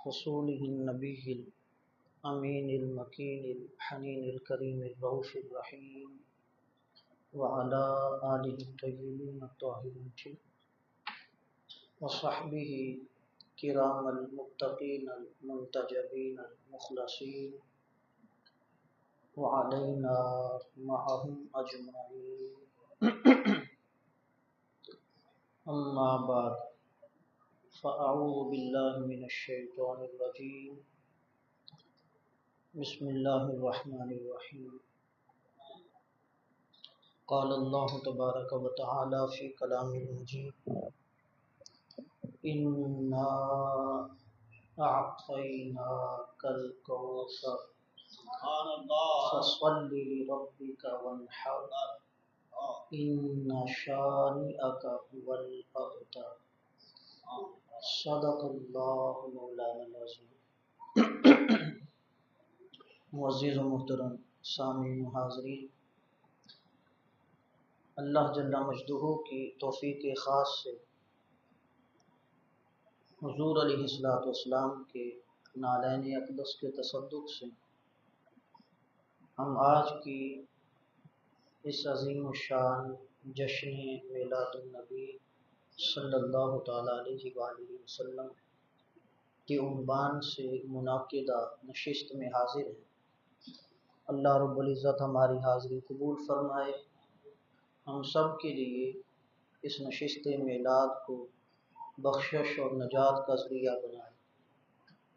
رسوله النبي الأمين المكين الحنين الكريم الرؤوف الرحيم وعلى آله الطيبين الطاهرين وصحبه كرام المتقين المنتجبين المخلصين وعلينا معهم أجمعين. أما بعد فأعوذ بالله من الشيطان الرجيم. بسم الله الرحمن الرحيم. قال الله تبارك وتعالى في كلامه المجيد: إنا أعطيناك الكوثر فصل لربك وانحر إن شانئك هو الأبتر. صدق اللہ مولانا العظیم. معزز و محترم سامعین و حاضرین، اللہ جل مجدہ کی توفیق خاص سے حضور علیہ السلام کے نالین اقدس کے تصدق سے ہم آج کی اس عظیم الشان جشن میلاد النبی صلی اللہ تعالیٰ علیہ وآلہ وسلم کے عنوان سے منعقدہ نشست میں حاضر ہیں. اللہ رب العزت ہماری حاضری قبول فرمائے، ہم سب کے لیے اس نشست میلاد کو بخشش اور نجات کا ذریعہ بنائے،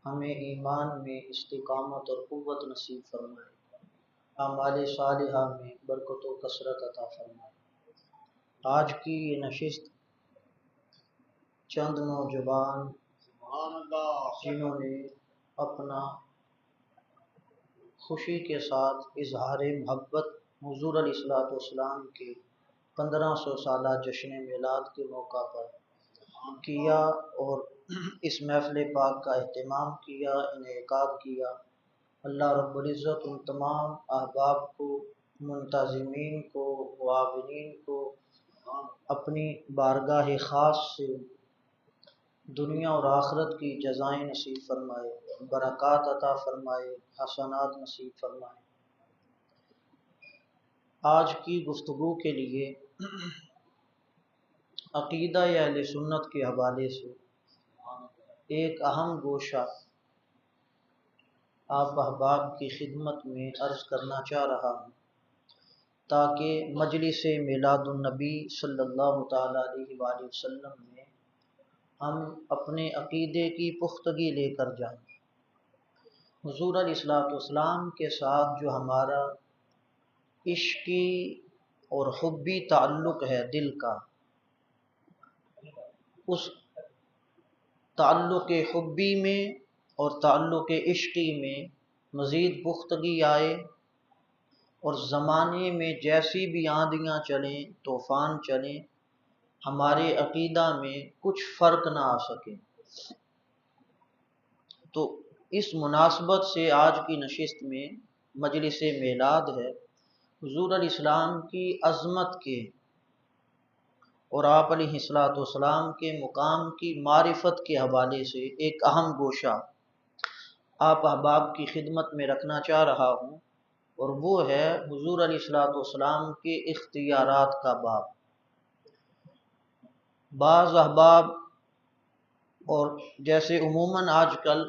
ہمیں ایمان میں استقامت اور قوت نصیب فرمائے، اعمال صالحہ میں برکت و کثرت عطا فرمائے. آج کی یہ نشست چند نوجوان جنہوں نے اپنا خوشی کے ساتھ اظہار محبت حضور علیہ السلام کے 1500 سالہ جشن میلاد کے موقع پر کیا اور اس محفل پاک کا اہتمام کیا، انعقاد کیا، اللہ رب العزت ان تمام احباب کو، منتظمین کو، معاونین کو اپنی بارگاہ خاص سے دنیا اور آخرت کی جزائیں نصیب فرمائے، برکات عطا فرمائے، حسنات نصیب فرمائے. آج کی گفتگو کے لیے عقیدہ اہل سنت کے حوالے سے ایک اہم گوشہ آپ احباب کی خدمت میں عرض کرنا چاہ رہا ہوں تاکہ مجلس میلاد النبی صلی اللہ تعالیٰ علیہ وآلہ وسلم میں ہم اپنے عقیدے کی پختگی لے کر جائیں. حضور علیہ السلام کے ساتھ جو ہمارا عشقی اور حبی تعلق ہے دل کا، اس تعلق حبی میں اور تعلق عشقی میں مزید پختگی آئے اور زمانے میں جیسی بھی آندیاں چلیں، طوفان چلیں، ہمارے عقیدہ میں کچھ فرق نہ آ سکے. تو اس مناسبت سے آج کی نشست میں مجلس میلاد ہے. حضور علیہ السلام کی عظمت کے اور آپ علیہ السلام کے مقام کی معرفت کے حوالے سے ایک اہم گوشہ آپ احباب کی خدمت میں رکھنا چاہ رہا ہوں، اور وہ ہے حضور علیہ السلام کے اختیارات کا باب. بعض احباب اور جیسے عموماً آج کل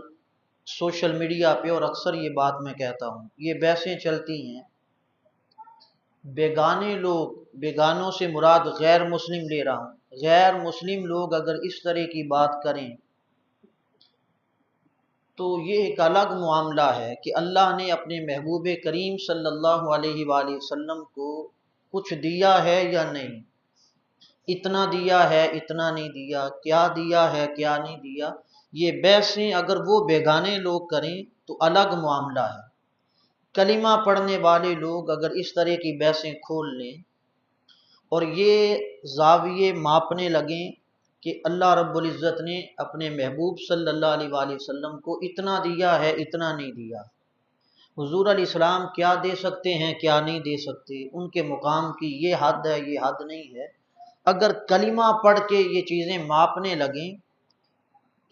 سوشل میڈیا پہ اور اکثر یہ بات میں کہتا ہوں، یہ بحثیں چلتی ہیں، بیگانے لوگ، بیگانوں سے مراد غیر مسلم لے رہا ہوں، غیر مسلم لوگ اگر اس طرح کی بات کریں تو یہ ایک الگ معاملہ ہے کہ اللہ نے اپنے محبوب کریم صلی اللہ علیہ وآلہ وسلم کو کچھ دیا ہے یا نہیں، اتنا دیا ہے، اتنا نہیں دیا، کیا دیا ہے، کیا نہیں دیا. یہ بحثیں اگر وہ بیگانے لوگ کریں تو الگ معاملہ ہے. کلمہ پڑھنے والے لوگ اگر اس طرح کی بحثیں کھول لیں اور یہ زاویے ماپنے لگیں کہ اللہ رب العزت نے اپنے محبوب صلی اللہ علیہ وآلہ وسلم کو اتنا دیا ہے، اتنا نہیں دیا، حضور علیہ السلام کیا دے سکتے ہیں، کیا نہیں دے سکتے، ان کے مقام کی یہ حد ہے، یہ حد نہیں ہے، اگر کلمہ پڑھ کے یہ چیزیں ماپنے لگیں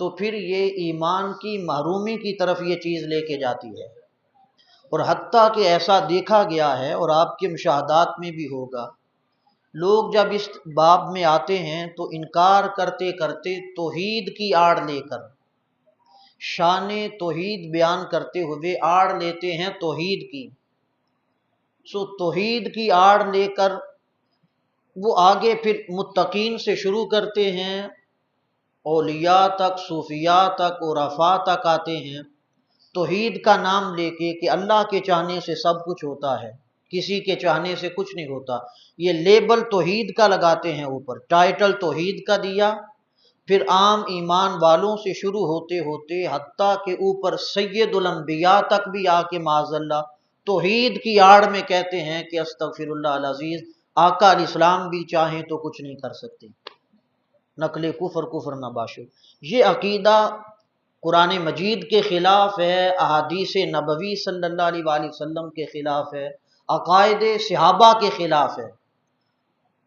تو پھر یہ ایمان کی محرومی کی طرف یہ چیز لے کے جاتی ہے۔ اور حتیٰ کہ ایسا دیکھا گیا ہے اور آپ کے مشاہدات میں بھی ہوگا، لوگ جب اس باب میں آتے ہیں تو انکار کرتے کرتے توحید کی آڑ لے کر، شان توحید بیان کرتے ہوئے آڑ لیتے ہیں توحید کی، توحید کی آڑ لے کر وہ آگے پھر متقین سے شروع کرتے ہیں، اولیاء تک، صوفیاء تک، عرفاء تک آتے ہیں، توحید کا نام لے کے کہ اللہ کے چاہنے سے سب کچھ ہوتا ہے، کسی کے چاہنے سے کچھ نہیں ہوتا۔ یہ لیبل توحید کا لگاتے ہیں، اوپر ٹائٹل توحید کا دیا، پھر عام ایمان والوں سے شروع ہوتے ہوتے حتیٰ کہ اوپر سید الانبیاء تک بھی آ کے معاذ اللہ توحید کی آڑ میں کہتے ہیں کہ استغفر اللہ العزیز، آقا علیہ السلام بھی چاہیں تو کچھ نہیں کر سکتے، نقل کفر نہ باشو۔ یہ عقیدہ قرآن مجید کے خلاف ہے، احادیث نبوی صلی اللہ علیہ وآلہ وسلم کے خلاف ہے، عقائد صحابہ کے خلاف ہے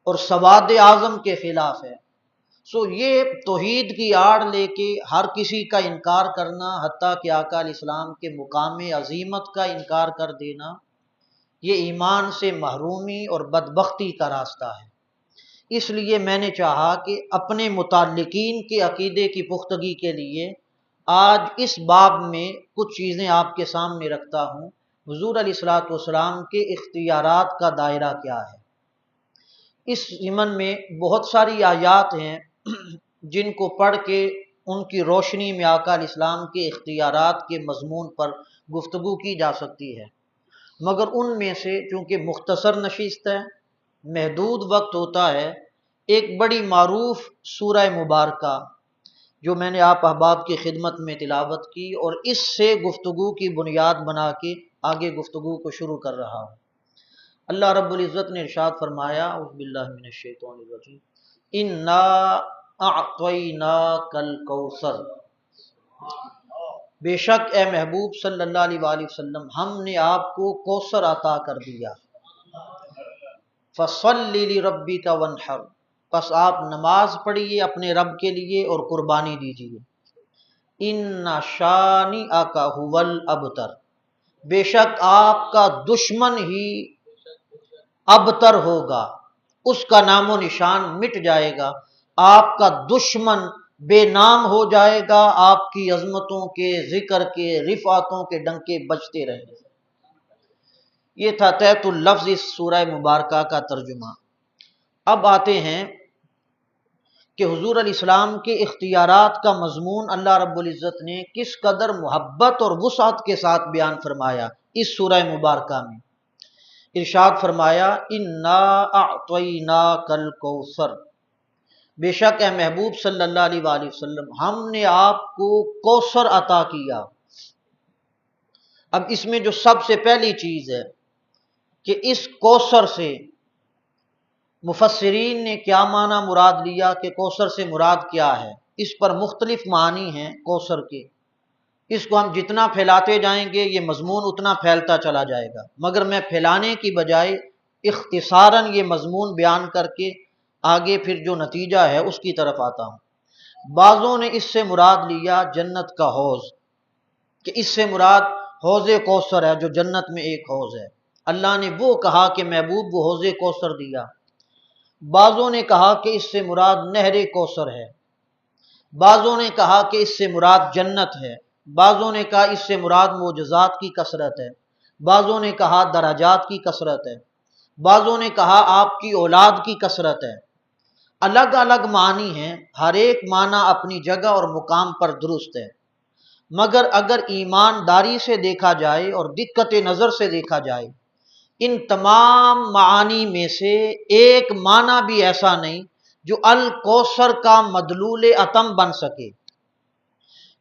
اور سواد اعظم کے خلاف ہے۔ یہ توحید کی آڑ لے کے ہر کسی کا انکار کرنا، حتیٰ کہ آقا علیہ السلام کے مقام عظیمت کا انکار کر دینا، یہ ایمان سے محرومی اور بدبختی کا راستہ ہے۔ اس لیے میں نے چاہا کہ اپنے متعلقین کے عقیدے کی پختگی کے لیے آج اس باب میں کچھ چیزیں آپ کے سامنے رکھتا ہوں۔ حضور علیہ الصلوۃ والسلام کے اختیارات کا دائرہ کیا ہے؟ اس ضمن میں بہت ساری آیات ہیں جن کو پڑھ کے ان کی روشنی میں آقا علیہ السلام کے اختیارات کے مضمون پر گفتگو کی جا سکتی ہے، مگر ان میں سے چونکہ مختصر نشست ہے، محدود وقت ہوتا ہے، ایک بڑی معروف سورہ مبارکہ جو میں نے آپ احباب کی خدمت میں تلاوت کی اور اس سے گفتگو کی بنیاد بنا کے آگے گفتگو کو شروع کر رہا ہوں۔ اللہ رب العزت نے ارشاد فرمایا، اعوذ باللہ من الشیطان الرجیم، انا اعطیناک الکوثر، بے شک اے محبوب صلی اللہ علیہ وآلہ وسلم ہم نے آپ کو کوثر عطا کر دیا، فصل لربک وانحر، پس آپ نماز پڑھیے اپنے رب کے لیے اور قربانی دیجیے، ان شانئک ھو الابتر، بے شک آپ کا دشمن ہی ابتر ہوگا، اس کا نام و نشان مٹ جائے گا، آپ کا دشمن بے نام ہو جائے گا، آپ کی عظمتوں کے، ذکر کے، رفعتوں کے ڈنکے بجتے رہیں گے۔ یہ تھا تحت اللفظ اس سورہ مبارکہ کا ترجمہ۔ اب آتے ہیں کہ حضور علیہ السلام کے اختیارات کا مضمون اللہ رب العزت نے کس قدر محبت اور وسعت کے ساتھ بیان فرمایا اس سورہ مبارکہ میں۔ ارشاد فرمایا، انا اعطیناک الکوثر، بے شک اے محبوب صلی اللہ علیہ وآلہ وسلم ہم نے آپ کو کوثر عطا کیا۔ اب اس میں جو سب سے پہلی چیز ہے کہ اس کوثر سے مفسرین نے کیا معنی مراد لیا کہ کوثر سے مراد کیا ہے، اس پر مختلف معنی ہیں کوثر کے، اس کو ہم جتنا پھیلاتے جائیں گے یہ مضمون اتنا پھیلتا چلا جائے گا، مگر میں پھیلانے کی بجائے اختصاراً یہ مضمون بیان کر کے آگے پھر جو نتیجہ ہے اس کی طرف آتا ہوں۔ بعضوں نے اس سے مراد لیا جنت کا حوض، کہ اس سے مراد حوض کوثر ہے جو جنت میں ایک حوض ہے، اللہ نے وہ کہا کہ محبوب وہ حوض کوثر دیا۔ بعضوں نے کہا کہ اس سے مراد نہر کوثر ہے، بعضوں نے کہا کہ اس سے مراد جنت ہے، بعضوں نے کہا اس سے مراد معجزات کی کثرت ہے، بعضوں نے کہا درجات کی کثرت ہے، بعضوں نے کہا آپ کی اولاد کی کثرت ہے۔ الگ الگ معنی ہیں، ہر ایک معنی اپنی جگہ اور مقام پر درست ہے، مگر اگر ایمانداری سے دیکھا جائے اور دقت نظر سے دیکھا جائے، ان تمام معانی میں سے ایک معنی بھی ایسا نہیں جو الکوثر کا مدلول اتم بن سکے،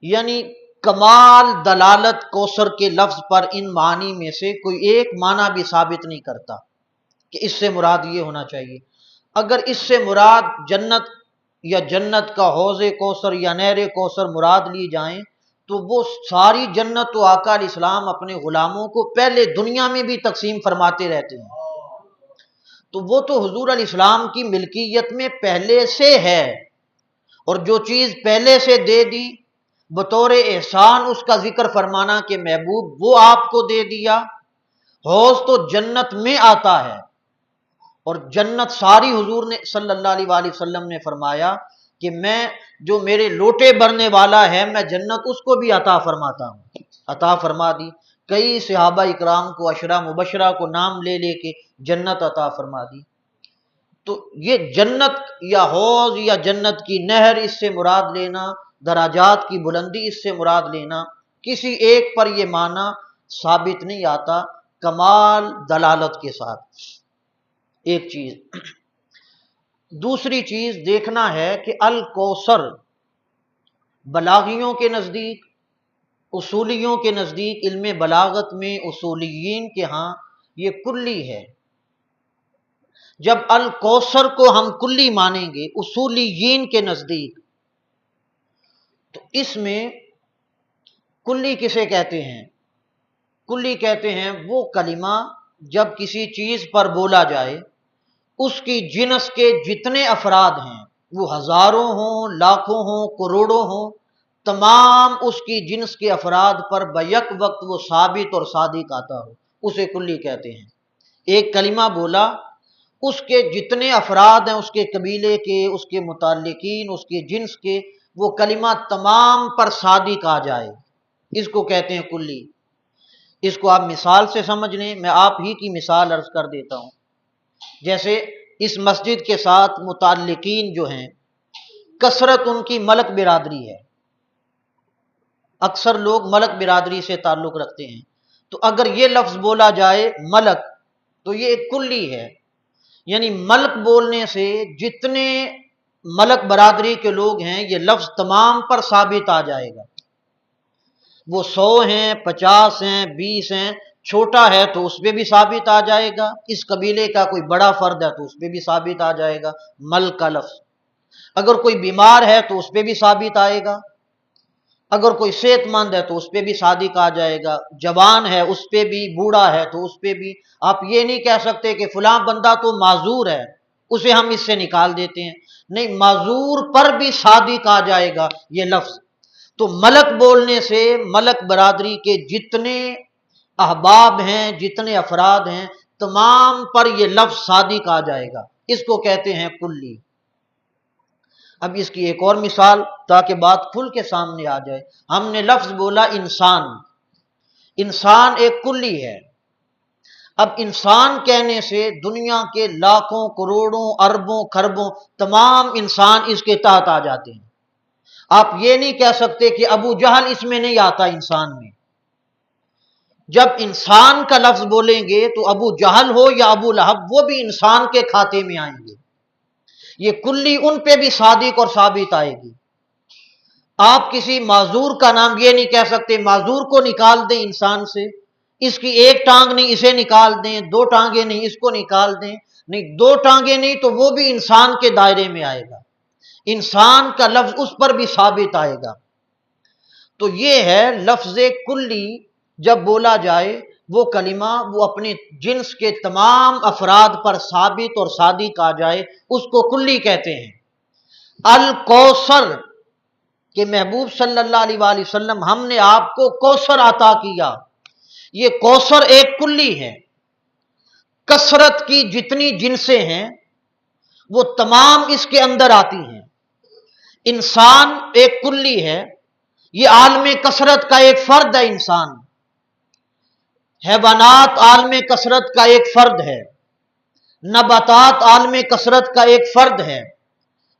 یعنی کمال دلالت کوثر کے لفظ پر ان معانی میں سے کوئی ایک معنی بھی ثابت نہیں کرتا کہ اس سے مراد یہ ہونا چاہیے۔ اگر اس سے مراد جنت یا جنت کا حوض کوثر یا نہر کوثر مراد لی جائیں تو وہ ساری جنت تو آقا علیہ السلام اپنے غلاموں کو پہلے دنیا میں بھی تقسیم فرماتے رہتے ہیں، تو وہ تو حضور علیہ السلام کی ملکیت میں پہلے سے ہے، اور جو چیز پہلے سے دے دی بطور احسان اس کا ذکر فرمانا کہ محبوب وہ آپ کو دے دیا۔ حوض تو جنت میں آتا ہے، اور جنت ساری حضور نے صلی اللہ علیہ وآلہ وسلم نے فرمایا کہ میں جو میرے لوٹے بھرنے والا ہے میں جنت اس کو بھی عطا فرماتا ہوں، عطا فرما دی۔ کئی صحابہ اکرام کو، عشرہ مبشرہ کو نام لے لے کے جنت عطا فرما دی۔ تو یہ جنت یا حوض یا جنت کی نہر اس سے مراد لینا، دراجات کی بلندی اس سے مراد لینا، کسی ایک پر یہ معنی ثابت نہیں آتا کمال دلالت کے ساتھ۔ ایک چیز۔ دوسری چیز دیکھنا ہے کہ الکوثر بلاغیوں کے نزدیک، اصولیوں کے نزدیک، علم بلاغت میں اصولیین کے ہاں یہ کلی ہے۔ جب الکوثر کو ہم کلی مانیں گے اصولیین کے نزدیک، تو اس میں کلی کسے کہتے ہیں؟ کلی کہتے ہیں وہ کلمہ جب کسی چیز پر بولا جائے اس کی جنس کے جتنے افراد ہیں، وہ ہزاروں ہوں، لاکھوں ہوں، کروڑوں ہوں، تمام اس کی جنس کے افراد پر بیک وقت وہ ثابت اور صادق آتا ہو، اسے کلی کہتے ہیں۔ ایک کلمہ بولا، اس کے جتنے افراد ہیں، اس کے قبیلے کے، اس کے متعلقین، اس کے جنس کے، وہ کلمہ تمام پر صادق آ جائے، اس کو کہتے ہیں کلی۔ اس کو آپ مثال سے سمجھ لیں، میں آپ ہی کی مثال عرض کر دیتا ہوں۔ جیسے اس مسجد کے ساتھ متعلقین جو ہیں، کثرت ان کی ملک برادری ہے، اکثر لوگ ملک برادری سے تعلق رکھتے ہیں، تو اگر یہ لفظ بولا جائے ملک تو یہ ایک کلی ہے، یعنی ملک بولنے سے جتنے ملک برادری کے لوگ ہیں یہ لفظ تمام پر ثابت آ جائے گا۔ وہ 100 ہیں، 50 ہیں، 20 ہیں، چھوٹا ہے تو اس پہ بھی ثابت آ جائے گا، اس قبیلے کا کوئی بڑا فرد ہے تو اس پہ بھی ثابت آ جائے گا ملک کا لفظ۔ اگر کوئی بیمار ہے تو اس پہ بھی ثابت آئے گا، اگر کوئی صحت مند ہے تو اس پہ بھی صادق آ جائے گا، جوان ہے اس پہ بھی، بوڑھا ہے تو اس پہ بھی۔ آپ یہ نہیں کہہ سکتے کہ فلاں بندہ تو معذور ہے اسے ہم اس سے نکال دیتے ہیں، نہیں، معذور پر بھی صادق آ جائے گا یہ لفظ۔ تو ملک بولنے سے ملک برادری کے جتنے احباب ہیں، جتنے افراد ہیں، تمام پر یہ لفظ صادق آ جائے گا، اس کو کہتے ہیں کلی۔ اب اس کی ایک اور مثال تاکہ بات کھل کے سامنے آ جائے، ہم نے لفظ بولا انسان، انسان ایک کلی ہے۔ اب انسان کہنے سے دنیا کے لاکھوں، کروڑوں، اربوں، خربوں تمام انسان اس کے تحت آ جاتے ہیں۔ آپ یہ نہیں کہہ سکتے کہ ابو جہل اس میں نہیں آتا انسان میں۔ جب انسان کا لفظ بولیں گے تو ابو جہل ہو یا ابو لہب وہ بھی انسان کے کھاتے میں آئیں گے، یہ کلی ان پہ بھی صادق اور ثابت آئے گی۔ آپ کسی معذور کا نام یہ نہیں کہہ سکتے معذور کو نکال دیں انسان سے، اس کی ایک ٹانگ نہیں اسے نکال دیں، 2 ٹانگیں نہیں اس کو نکال دیں، نہیں 2 ٹانگیں نہیں تو وہ بھی انسان کے دائرے میں آئے گا، انسان کا لفظ اس پر بھی ثابت آئے گا۔ تو یہ ہے لفظ کلی جب بولا جائے وہ کلمہ وہ اپنے جنس کے تمام افراد پر ثابت اور صادق آ جائے، اس کو کلی کہتے ہیں۔ الکوثر کہ محبوب صلی اللہ علیہ وآلہ وسلم ہم نے آپ کو کوثر عطا کیا، یہ کوثر ایک کلی ہے۔ کثرت کی جتنی جنسیں ہیں وہ تمام اس کے اندر آتی ہیں۔ انسان ایک کلی ہے، یہ عالم کثرت کا ایک فرد ہے انسان۔ حیوانات عالم کثرت کا ایک فرد ہے، نباتات عالم کثرت کا ایک فرد ہے،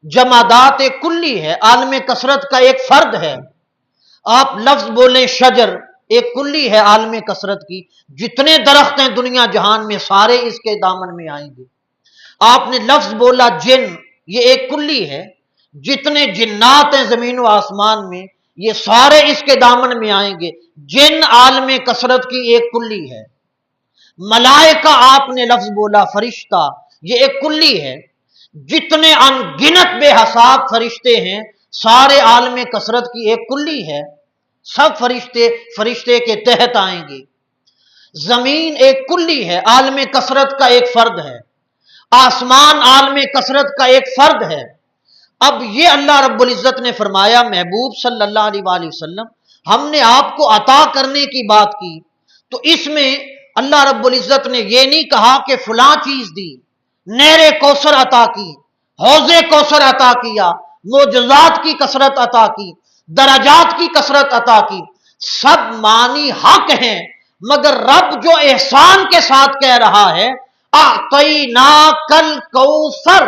جمادات ایک کلی ہے، عالم کثرت کا ایک فرد ہے۔ آپ لفظ بولیں شجر، ایک کلی ہے عالم کثرت کی، جتنے درخت ہیں دنیا جہان میں سارے اس کے دامن میں آئیں گے۔ آپ نے لفظ بولا جن، یہ ایک کلی ہے، جتنے جنات ہیں زمین و آسمان میں یہ سارے اس کے دامن میں آئیں گے، جن عالم کثرت کی ایک کلی ہے۔ ملائکہ آپ نے لفظ بولا فرشتہ، یہ ایک کلی ہے، جتنے ان گنت بے حساب فرشتے ہیں سارے عالم کثرت کی ایک کلی ہے، سب فرشتے کے تحت آئیں گے۔ زمین ایک کلی ہے، عالم کثرت کا ایک فرد ہے، آسمان عالم کثرت کا ایک فرد ہے۔ اب یہ اللہ رب العزت نے فرمایا محبوب صلی اللہ علیہ وآلہ وسلم ہم نے آپ کو عطا کرنے کی بات کی، تو اس میں اللہ رب العزت نے یہ نہیں کہا کہ فلاں چیز دی، نہر کوثر عطا کی، حوض کوثر عطا کیا، معجزات کی کثرت عطا کی، درجات کی کثرت عطا کی، سب معنی حق ہیں، مگر رب جو احسان کے ساتھ کہہ رہا ہے اعطیناک الکوثر،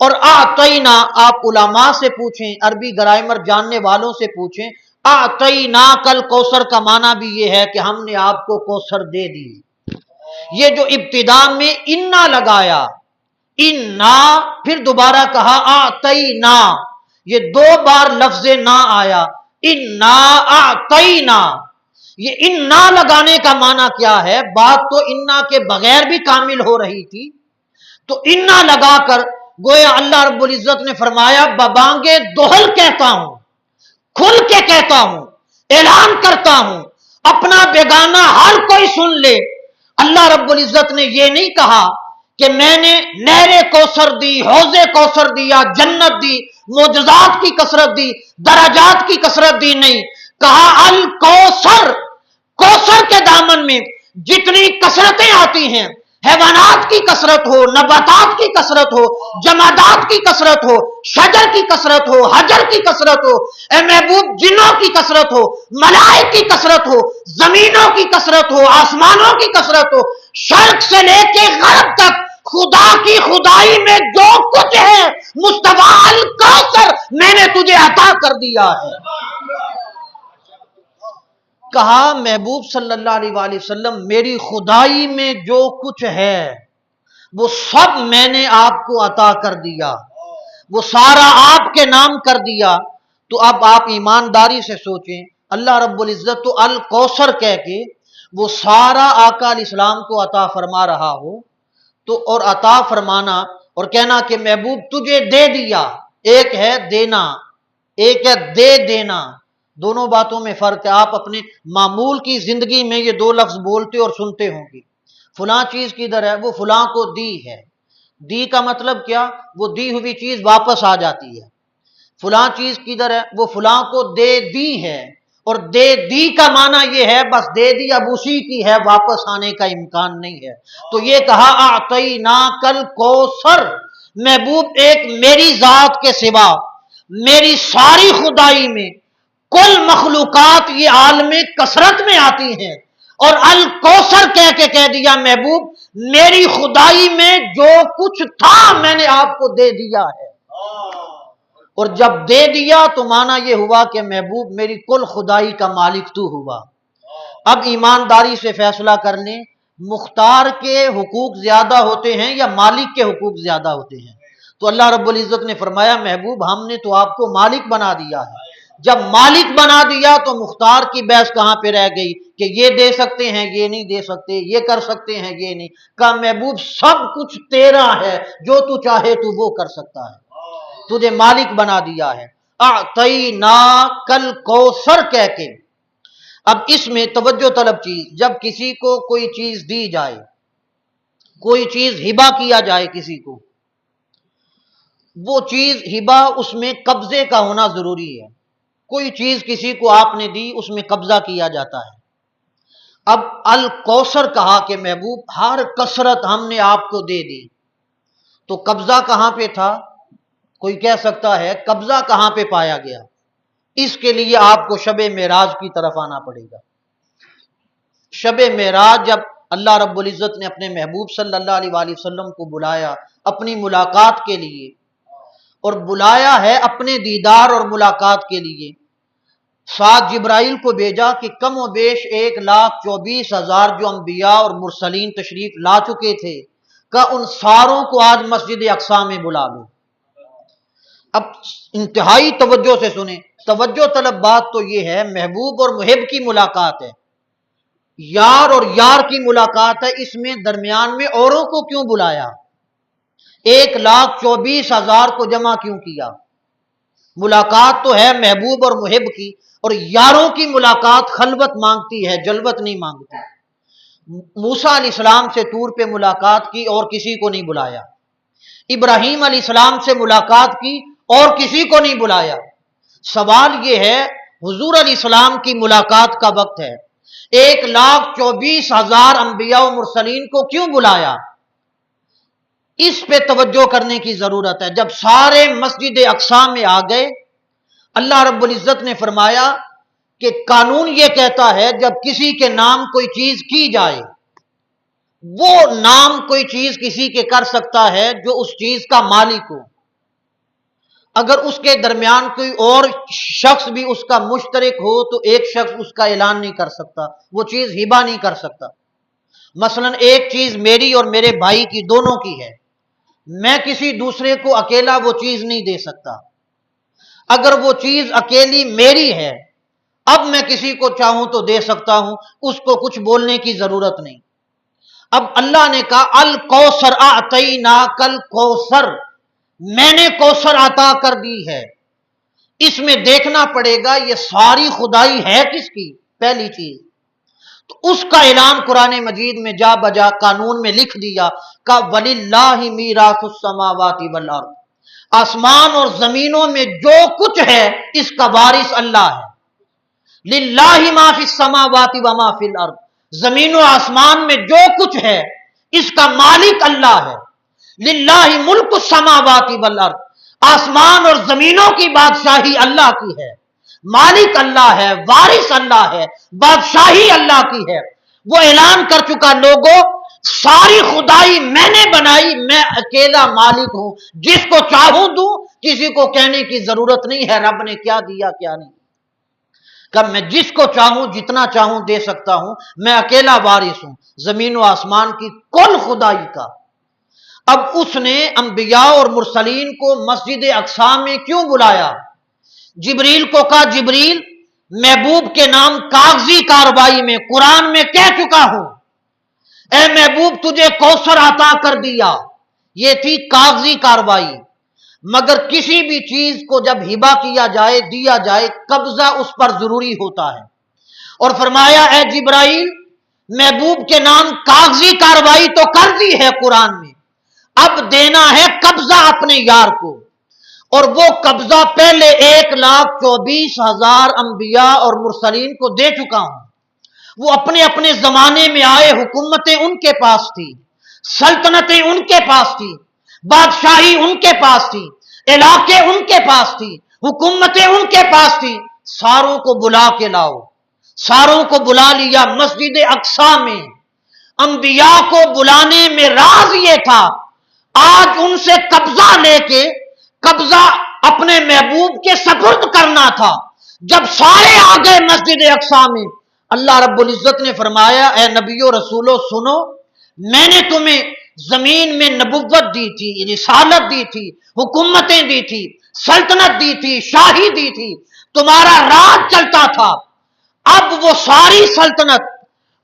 اور اعطینا آپ علماء سے پوچھیں، عربی گرامر جاننے والوں سے پوچھیں، اعطیناک الکوثر کا معنی بھی یہ ہے کہ ہم نے آپ کو کوثر دے دی۔ یہ جو ابتدا میں انا لگایا، انا پھر دوبارہ کہا اعطینا، یہ دو بار لفظ نا آیا، انا اعطینا، یہ انا لگانے کا معنی کیا ہے؟ بات تو انا کے بغیر بھی کامل ہو رہی تھی، تو انا لگا کر گویا اللہ رب العزت نے فرمایا ببانگے دوہل کہتا ہوں، کھل کے کہتا ہوں، اعلان کرتا ہوں، اپنا بیگانہ ہر کوئی سن لے۔ اللہ رب العزت نے یہ نہیں کہا کہ میں نے نہر کوثر دی، حوض کوثر دیا، جنت دی، معجزات کی کثرت دی، درجات کی کثرت دی، نہیں کہا الکوثر، کوثر کے دامن میں جتنی کثرتیں آتی ہیں، حیوانات کی کثرت ہو، نباتات کی کثرت ہو، جمادات کی کثرت ہو، شجر کی کثرت ہو، حجر کی کثرت ہو، اے محبوب جنوں کی کثرت ہو، ملائک کی کثرت ہو، زمینوں کی کثرت ہو، آسمانوں کی کثرت ہو، شرق سے لے کے غرب تک خدا کی خدائی میں جو کچھ ہے مصطفیٰ الکوثر میں نے تجھے عطا کر دیا ہے۔ کہا محبوب صلی اللہ علیہ وآلہ وسلم میری خدائی میں جو کچھ ہے وہ سب میں نے آپ کو عطا کر دیا، وہ سارا آپ کے نام کر دیا۔ تو اب آپ ایمانداری سے سوچیں، اللہ رب العزت تو الکوثر کہہ کے وہ سارا آقا علیہ السلام کو عطا فرما رہا ہو، تو اور عطا فرمانا اور کہنا کہ محبوب تجھے دے دیا، ایک ہے دینا، ایک ہے دے دینا، دونوں باتوں میں فرق ہے۔ آپ اپنے معمول کی زندگی میں یہ دو لفظ بولتے اور سنتے ہوں گے، فلاں چیز کدھر ہے؟ وہ فلاں کو دی ہے۔ دی کا مطلب کیا؟ وہ دی ہوئی چیز واپس آ جاتی ہے۔ فلاں چیز کدھر ہے؟ وہ فلاں کو دے دی ہے، اور دے دی کا معنی یہ ہے بس دے دی اب اسی کی ہے، واپس آنے کا امکان نہیں ہے۔ تو یہ کہا اعطیناک الکوثر، محبوب ایک میری ذات کے سوا میری ساری خدائی میں کل مخلوقات یہ عالم کثرت میں آتی ہیں، اور الکوثر کہہ کے کہہ دیا محبوب میری خدائی میں جو کچھ تھا میں نے آپ کو دے دیا ہے۔ اور جب دے دیا تو معنی یہ ہوا کہ محبوب میری کل خدائی کا مالک تو ہوا۔ اب ایمانداری سے فیصلہ کر لیں، مختار کے حقوق زیادہ ہوتے ہیں یا مالک کے حقوق زیادہ ہوتے ہیں؟ تو اللہ رب العزت نے فرمایا محبوب ہم نے تو آپ کو مالک بنا دیا ہے۔ جب مالک بنا دیا تو مختار کی بحث کہاں پہ رہ گئی کہ یہ دے سکتے ہیں یہ نہیں دے سکتے، یہ کر سکتے ہیں یہ نہیں۔ کہا محبوب سب کچھ تیرا ہے، جو تو چاہے تو وہ کر سکتا ہے، تجھے مالک بنا دیا ہے۔ اعطیناک الکوثر کہہ کے اب اس میں توجہ طلب چیز، جب کسی کو کوئی چیز دی جائے، کوئی چیز ہبہ کیا جائے کسی کو، وہ چیز ہبہ اس میں قبضے کا ہونا ضروری ہے۔ کوئی چیز کسی کو آپ نے دی اس میں قبضہ کیا جاتا ہے۔ اب الکوثر کہا کہ محبوب ہر کثرت ہم نے آپ کو دے دی، تو قبضہ کہاں پہ تھا؟ کوئی کہہ سکتا ہے قبضہ کہاں پہ پایا گیا؟ اس کے لیے آپ کو شب معراج کی طرف آنا پڑے گا۔ شب معراج جب اللہ رب العزت نے اپنے محبوب صلی اللہ علیہ وآلہ وسلم کو بلایا اپنی ملاقات کے لیے، اور بلایا ہے اپنے دیدار اور ملاقات کے لیے، ساتھ جبرائیل کو بھیجا کہ کم و بیش 1,24,000 جو انبیاء اور مرسلین تشریف لا چکے تھے کہ ان ساروں کو آج مسجد اقصی میں بلا لو۔ اب انتہائی توجہ سے سنیں، توجہ طلب بات تو یہ ہے محبوب اور محب کی ملاقات ہے، یار اور یار کی ملاقات ہے، اس میں درمیان میں اوروں کو کیوں بلایا؟ 1,24,000 کو جمع کیوں کیا؟ ملاقات تو ہے محبوب اور محب کی، اور یاروں کی ملاقات خلوت مانگتی ہے، جلوت نہیں مانگتی۔ موسیٰ علیہ السلام سے طور پہ ملاقات کی اور کسی کو نہیں بلایا، ابراہیم علیہ السلام سے ملاقات کی اور کسی کو نہیں بلایا۔ سوال یہ ہے حضور علیہ السلام کی ملاقات کا وقت ہے، 1,24,000 انبیاء و مرسلین کو کیوں بلایا؟ اس پہ توجہ کرنے کی ضرورت ہے۔ جب سارے مسجد اقصی میں آ گئے، اللہ رب العزت نے فرمایا کہ قانون یہ کہتا ہے جب کسی کے نام کوئی چیز کی جائے، وہ نام کوئی چیز کسی کے کر سکتا ہے جو اس چیز کا مالک ہو، اگر اس کے درمیان کوئی اور شخص بھی اس کا مشترک ہو تو ایک شخص اس کا اعلان نہیں کر سکتا، وہ چیز ہبہ نہیں کر سکتا۔ مثلا ایک چیز میری اور میرے بھائی کی دونوں کی ہے، میں کسی دوسرے کو اکیلا وہ چیز نہیں دے سکتا۔ اگر وہ چیز اکیلی میری ہے، اب میں کسی کو چاہوں تو دے سکتا ہوں، اس کو کچھ بولنے کی ضرورت نہیں۔ اب اللہ نے کہا الکوثر اعطیناک الکوثر، میں نے کوثر عطا کر دی ہے۔ اس میں دیکھنا پڑے گا یہ ساری خدائی ہے کس کی؟ پہلی چیز تو اس کا اعلان قرآن مجید میں جا بجا قانون میں لکھ دیا کہ وَلِلَّهِ مِيرَاثُ السَّمَاوَاتِ وَالْأَرْضِ، آسمان اور زمینوں میں جو کچھ ہے اس کا وارث اللہ ہے۔ لِلَّهِ مَا فِي السَّمَاوَاتِ وَمَا فِي الْأَرْضِ، زمین و آسمان میں جو کچھ ہے اس کا مالک اللہ ہے۔ للہ ملک السماوات والارض، آسمان اور زمینوں کی بادشاہی اللہ کی ہے، مالک اللہ ہے، وارث اللہ ہے، بادشاہی اللہ کی ہے۔ وہ اعلان کر چکا لوگوں ساری خدائی میں نے بنائی، میں اکیلا مالک ہوں، جس کو چاہوں دوں، کسی کو کہنے کی ضرورت نہیں ہے رب نے کیا دیا کیا نہیں، کہ میں جس کو چاہوں جتنا چاہوں دے سکتا ہوں، میں اکیلا وارث ہوں زمین و آسمان کی کل خدائی کا۔ اب اس نے انبیاء اور مرسلین کو مسجد اقصی میں کیوں بلایا؟ جبریل کو کہا جبریل محبوب کے نام کاغذی کاروائی میں قرآن میں کہہ چکا ہوں، اے محبوب تجھے کوثر عطا کر دیا، یہ تھی کاغذی کاروائی۔ مگر کسی بھی چیز کو جب ہبہ کیا جائے دیا جائے قبضہ اس پر ضروری ہوتا ہے، اور فرمایا اے جبرائیل محبوب کے نام کاغذی کاروائی تو کر دی ہے قرآن میں، اب دینا ہے قبضہ اپنے یار کو، اور وہ قبضہ پہلے 1,24,000 انبیاء اور مرسلین کو دے چکا ہوں۔ وہ اپنے اپنے زمانے میں آئے، حکومتیں ان کے پاس تھی، سلطنتیں ان کے پاس تھی، بادشاہی ان کے پاس تھی، علاقے ان کے پاس تھی، حکومتیں ان کے پاس تھی، ساروں کو بلا کے لاؤ، ساروں کو بلا لیا مسجد اقصی میں۔ انبیاء کو بلانے میں راز یہ تھا آج ان سے قبضہ لے کے قبضہ اپنے محبوب کے سپرد کرنا تھا۔ جب سارے آ گئے مسجد اقصی میں، اللہ رب العزت نے فرمایا اے نبیو رسولو سنو، میں نے تمہیں زمین میں نبوت دی تھی، رسالت دی تھی، حکومتیں دی تھی، سلطنت دی تھی، شاہی دی تھی، تمہارا راج چلتا تھا۔ اب وہ ساری سلطنت،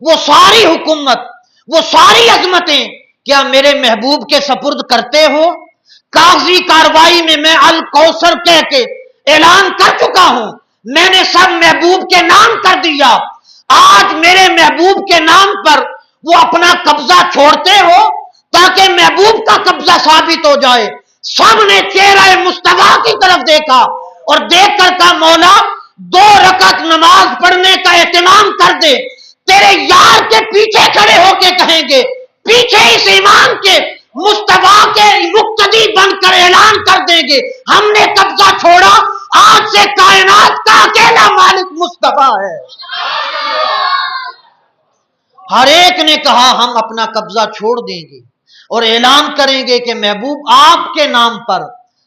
وہ ساری حکومت، وہ ساری عظمتیں کیا میرے محبوب کے سپرد کرتے ہو؟ کاغذی کاروائی میں الکوثر کہہ کے اعلان کر چکا ہوں، میں نے سب محبوب کے نام کر دیا، آج میرے محبوب کے نام پر وہ اپنا قبضہ چھوڑتے ہو تاکہ محبوب کا قبضہ ثابت ہو جائے۔ سب نے چہرہ مصطفیٰ کی طرف دیکھا اور دیکھ کر کہا مولا 2 رکعت نماز پڑھنے کا اہتمام کر دے، تیرے یار کے پیچھے کھڑے ہو کے کہیں گے، پیچھے اس ایمان کے مصطفیٰ کے مقتدی بن کر اعلان کر دیں گے ہم نے قبضہ چھوڑا، آج سے کائنات کا اکیلا مالک مصطفیٰ ہے۔ ہر ایک نے کہا ہم اپنا قبضہ چھوڑ دیں گے اور اعلان کریں گے کہ محبوب آپ کے نام پر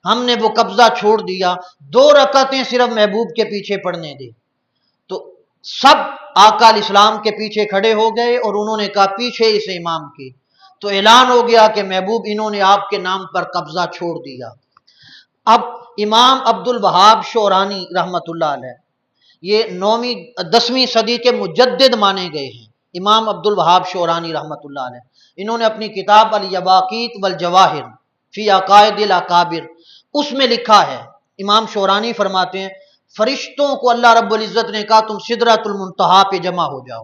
ہم نے وہ قبضہ چھوڑ دیا، 2 رکعتیں صرف محبوب کے پیچھے پڑھنے دے۔ تو سب آقا علیہ السلام کے پیچھے کھڑے ہو گئے اور انہوں نے کہا پیچھے اس امام کے، تو اعلان ہو گیا کہ محبوب انہوں نے آپ کے نام پر قبضہ چھوڑ دیا۔ اب امام عبد الوہاب شعرانی رحمت اللہ علیہ یہ 10ویں صدی کے مجدد مانے گئے ہیں، امام عبد الوہاب شعرانی رحمت اللہ علیہ، انہوں نے اپنی کتاب الیواقیت والجواہر فی عقائد الاکابر اس میں لکھا ہے، امام شعرانی فرماتے ہیں فرشتوں کو اللہ رب العزت نے کہا تم سدرۃ المنتہا پہ جمع ہو جاؤ،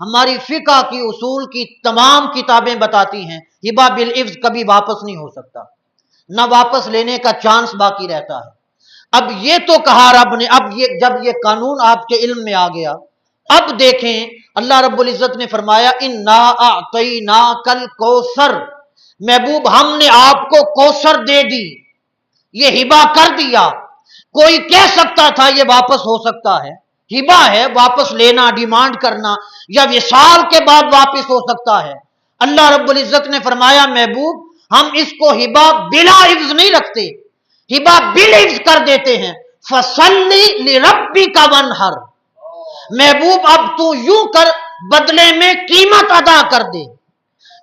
ہماری فقہ کی اصول کی تمام کتابیں بتاتی ہیں ہبہ بالعوض کبھی واپس نہیں ہو سکتا، نہ واپس لینے کا چانس باقی رہتا ہے۔ اب یہ تو کہا رب نے، اب یہ جب یہ قانون آپ کے علم میں آ گیا، اب دیکھیں اللہ رب العزت نے فرمایا انا اعطیناک الکوثر، محبوب ہم نے آپ کو کوثر دے دی، یہ ہبہ کر دیا۔ کوئی کہہ سکتا تھا یہ واپس ہو سکتا ہے، ہبہ ہے، واپس لینا، ڈیمانڈ کرنا، یا وصال کے بعد واپس ہو سکتا ہے۔ اللہ رب العزت نے فرمایا محبوب ہم اس کو ہبہ بلا عوض نہیں رکھتے، ہبہ بالعوض کر دیتے ہیں۔ فصلی لربک وانحر، محبوب اب تو یوں کر، بدلے میں قیمت ادا کر دے،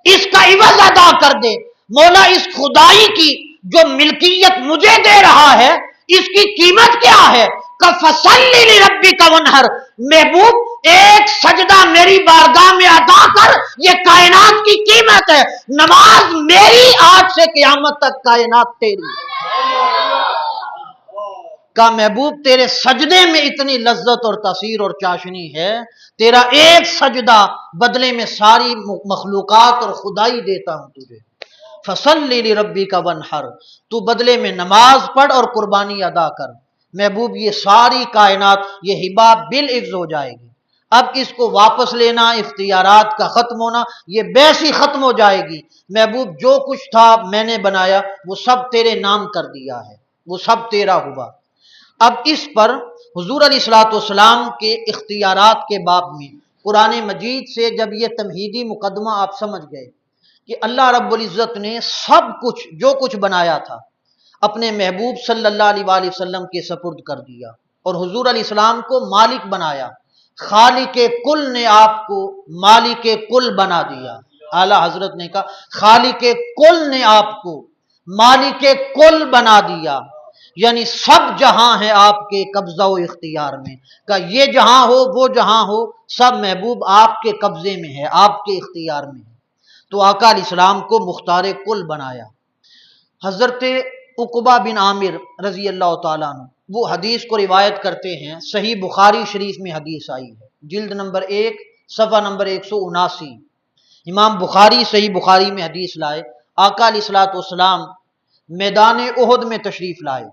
اس کا عوض ادا کر دے۔ مولا اس خدائی کی جو ملکیت مجھے دے رہا ہے اس کی قیمت کیا ہے؟ فصلی لربک وانحر، محبوب ایک سجدہ میری بارگاہ میں ادا کر، یہ کائنات کی قیمت ہے۔ نماز میری، آج سے قیامت تک کائنات تیری۔ کا محبوب تیرے سجدے میں اتنی لذت اور تاثیر اور چاشنی ہے، تیرا ایک سجدہ بدلے میں ساری مخلوقات اور خدائی دیتا ہوں تجھے۔ فصلی لربک وانحر، تو بدلے میں نماز پڑھ اور قربانی ادا کر۔ محبوب یہ ساری کائنات یہ ہبہ بالعوض ہو جائے گی۔ اب اس کو واپس لینا، اختیارات کا ختم ہونا، یہ بحث ہی ختم ہو جائے گی۔ محبوب جو کچھ تھا میں نے بنایا وہ سب تیرے نام کر دیا ہے، وہ سب تیرا ہوا۔ اب اس پر حضور علیہ الصلوۃ والسلام کے اختیارات کے باب میں قرآن مجید سے جب یہ تمہیدی مقدمہ آپ سمجھ گئے کہ اللہ رب العزت نے سب کچھ جو کچھ بنایا تھا اپنے محبوب صلی اللہ علیہ وآلہ وسلم کے سپرد کر دیا، اور حضور علیہ السلام کو مالک بنایا، خالق کل نے آپ کو مالک کل بنا دیا۔ اعلیٰ حضرت نے کہا خالق کل نے آپ کو مالک کل بنا دیا، یعنی سب جہاں ہے آپ کے قبضہ و اختیار میں، کہ یہ جہاں ہو وہ جہاں ہو سب محبوب آپ کے قبضے میں ہے، آپ کے اختیار میں ہے۔ تو آقا علیہ السلام کو مختار کل بنایا۔ حضرت عقبہ بن عامر رضی اللہ تعالیٰ عنہ وہ حدیث کو روایت کرتے ہیں، صحیح بخاری شریف میں حدیث آئی ہے، جلد نمبر 1 صفحہ نمبر 179۔ امام بخاری صحیح بخاری میں حدیث لائے، آقا علیہ الصلوۃ والسلام میدان احد میں تشریف لائے،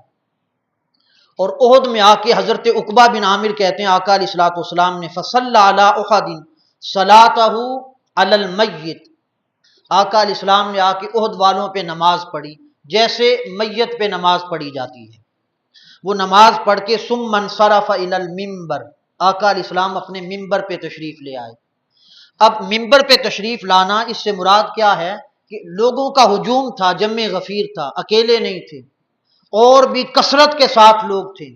اور احد میں آ کے حضرت عقبہ بن عامر کہتے ہیں آقا علیہ الصلوۃ والسلام نے فصلی علی احد صلاتہ علی المیت، آقا علیہ السلام نے آ کے احد والوں پہ نماز پڑھی جیسے میت پہ نماز پڑھی جاتی ہے۔ وہ نماز پڑھ کے ثم انصرف الی المنبر، آقا علیہ السلام اپنے منبر پہ تشریف لے آئے۔ اب منبر پہ تشریف لانا اس سے مراد کیا ہے کہ لوگوں کا ہجوم تھا، جمع غفیر تھا، اکیلے نہیں تھے، اور بھی کثرت کے ساتھ لوگ تھے۔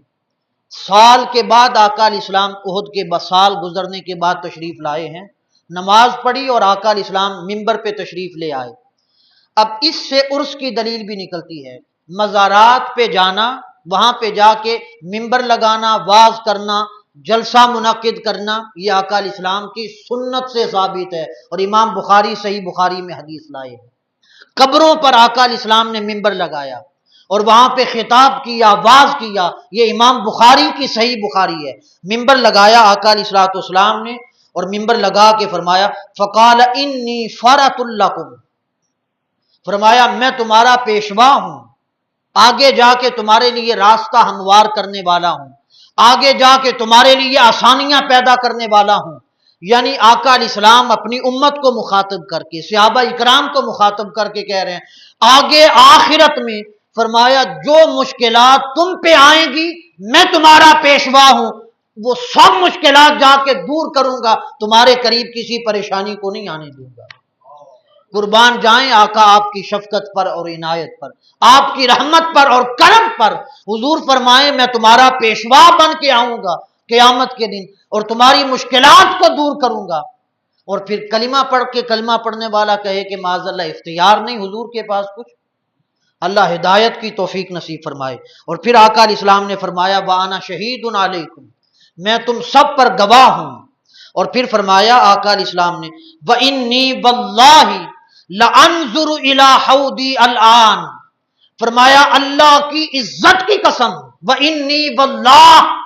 سال کے بعد آقا علیہ السلام احد کے سال گزرنے کے بعد تشریف لائے ہیں، نماز پڑھی اور آقا علیہ السلام منبر پہ تشریف لے آئے۔ اب اس سے عرس کی دلیل بھی نکلتی ہے، مزارات پہ جانا، وہاں پہ جا کے منبر لگانا، واعظ کرنا، جلسہ منعقد کرنا، یہ آقا علیہ السلام کی سنت سے ثابت ہے، اور امام بخاری صحیح بخاری میں حدیث لائے ہیں۔ قبروں پر آقا علیہ السلام نے منبر لگایا اور وہاں پہ خطاب کیا، واعظ کیا، یہ امام بخاری کی صحیح بخاری ہے۔ منبر لگایا آقا علیہ الصلوۃ والسلام نے، اور منبر لگا کے فرمایا فقال انی فرۃ لکم، فرمایا میں تمہارا پیشوا ہوں، آگے جا کے تمہارے لیے راستہ ہموار کرنے والا ہوں، آگے جا کے تمہارے لیے آسانیاں پیدا کرنے والا ہوں۔ یعنی آقا علیہ السلام اپنی امت کو مخاطب کر کے، صحابہ اکرام کو مخاطب کر کے کہہ رہے ہیں آگے آخرت میں، فرمایا جو مشکلات تم پہ آئیں گی میں تمہارا پیشوا ہوں، وہ سب مشکلات جا کے دور کروں گا، تمہارے قریب کسی پریشانی کو نہیں آنے دوں گا۔ قربان جائیں آقا آپ کی شفقت پر اور عنایت پر، آپ کی رحمت پر اور کرم پر۔ حضور فرمائیں میں تمہارا پیشوا بن کے آؤں گا قیامت کے دن، اور تمہاری مشکلات کو دور کروں گا۔ اور پھر کلمہ پڑھ کے کلمہ پڑھنے والا کہے کہ معاذ اللہ اختیار نہیں حضور کے پاس کچھ، اللہ ہدایت کی توفیق نصیب فرمائے۔ اور پھر آقا علیہ السلام نے فرمایا وَأَنَا شَهِيدٌ عَلَيْكُمْ، میں تم سب پر گواہ ہوں۔ اور پھر فرمایا آقا علیہ السلام نے وَإِنِّي وَاللَّهِ لَأَنظُرُ إِلَى حَوْضِي الْآن، فرمایا اللہ کی عزت کی قسم، وَإِنِّي وَاللَّهِ،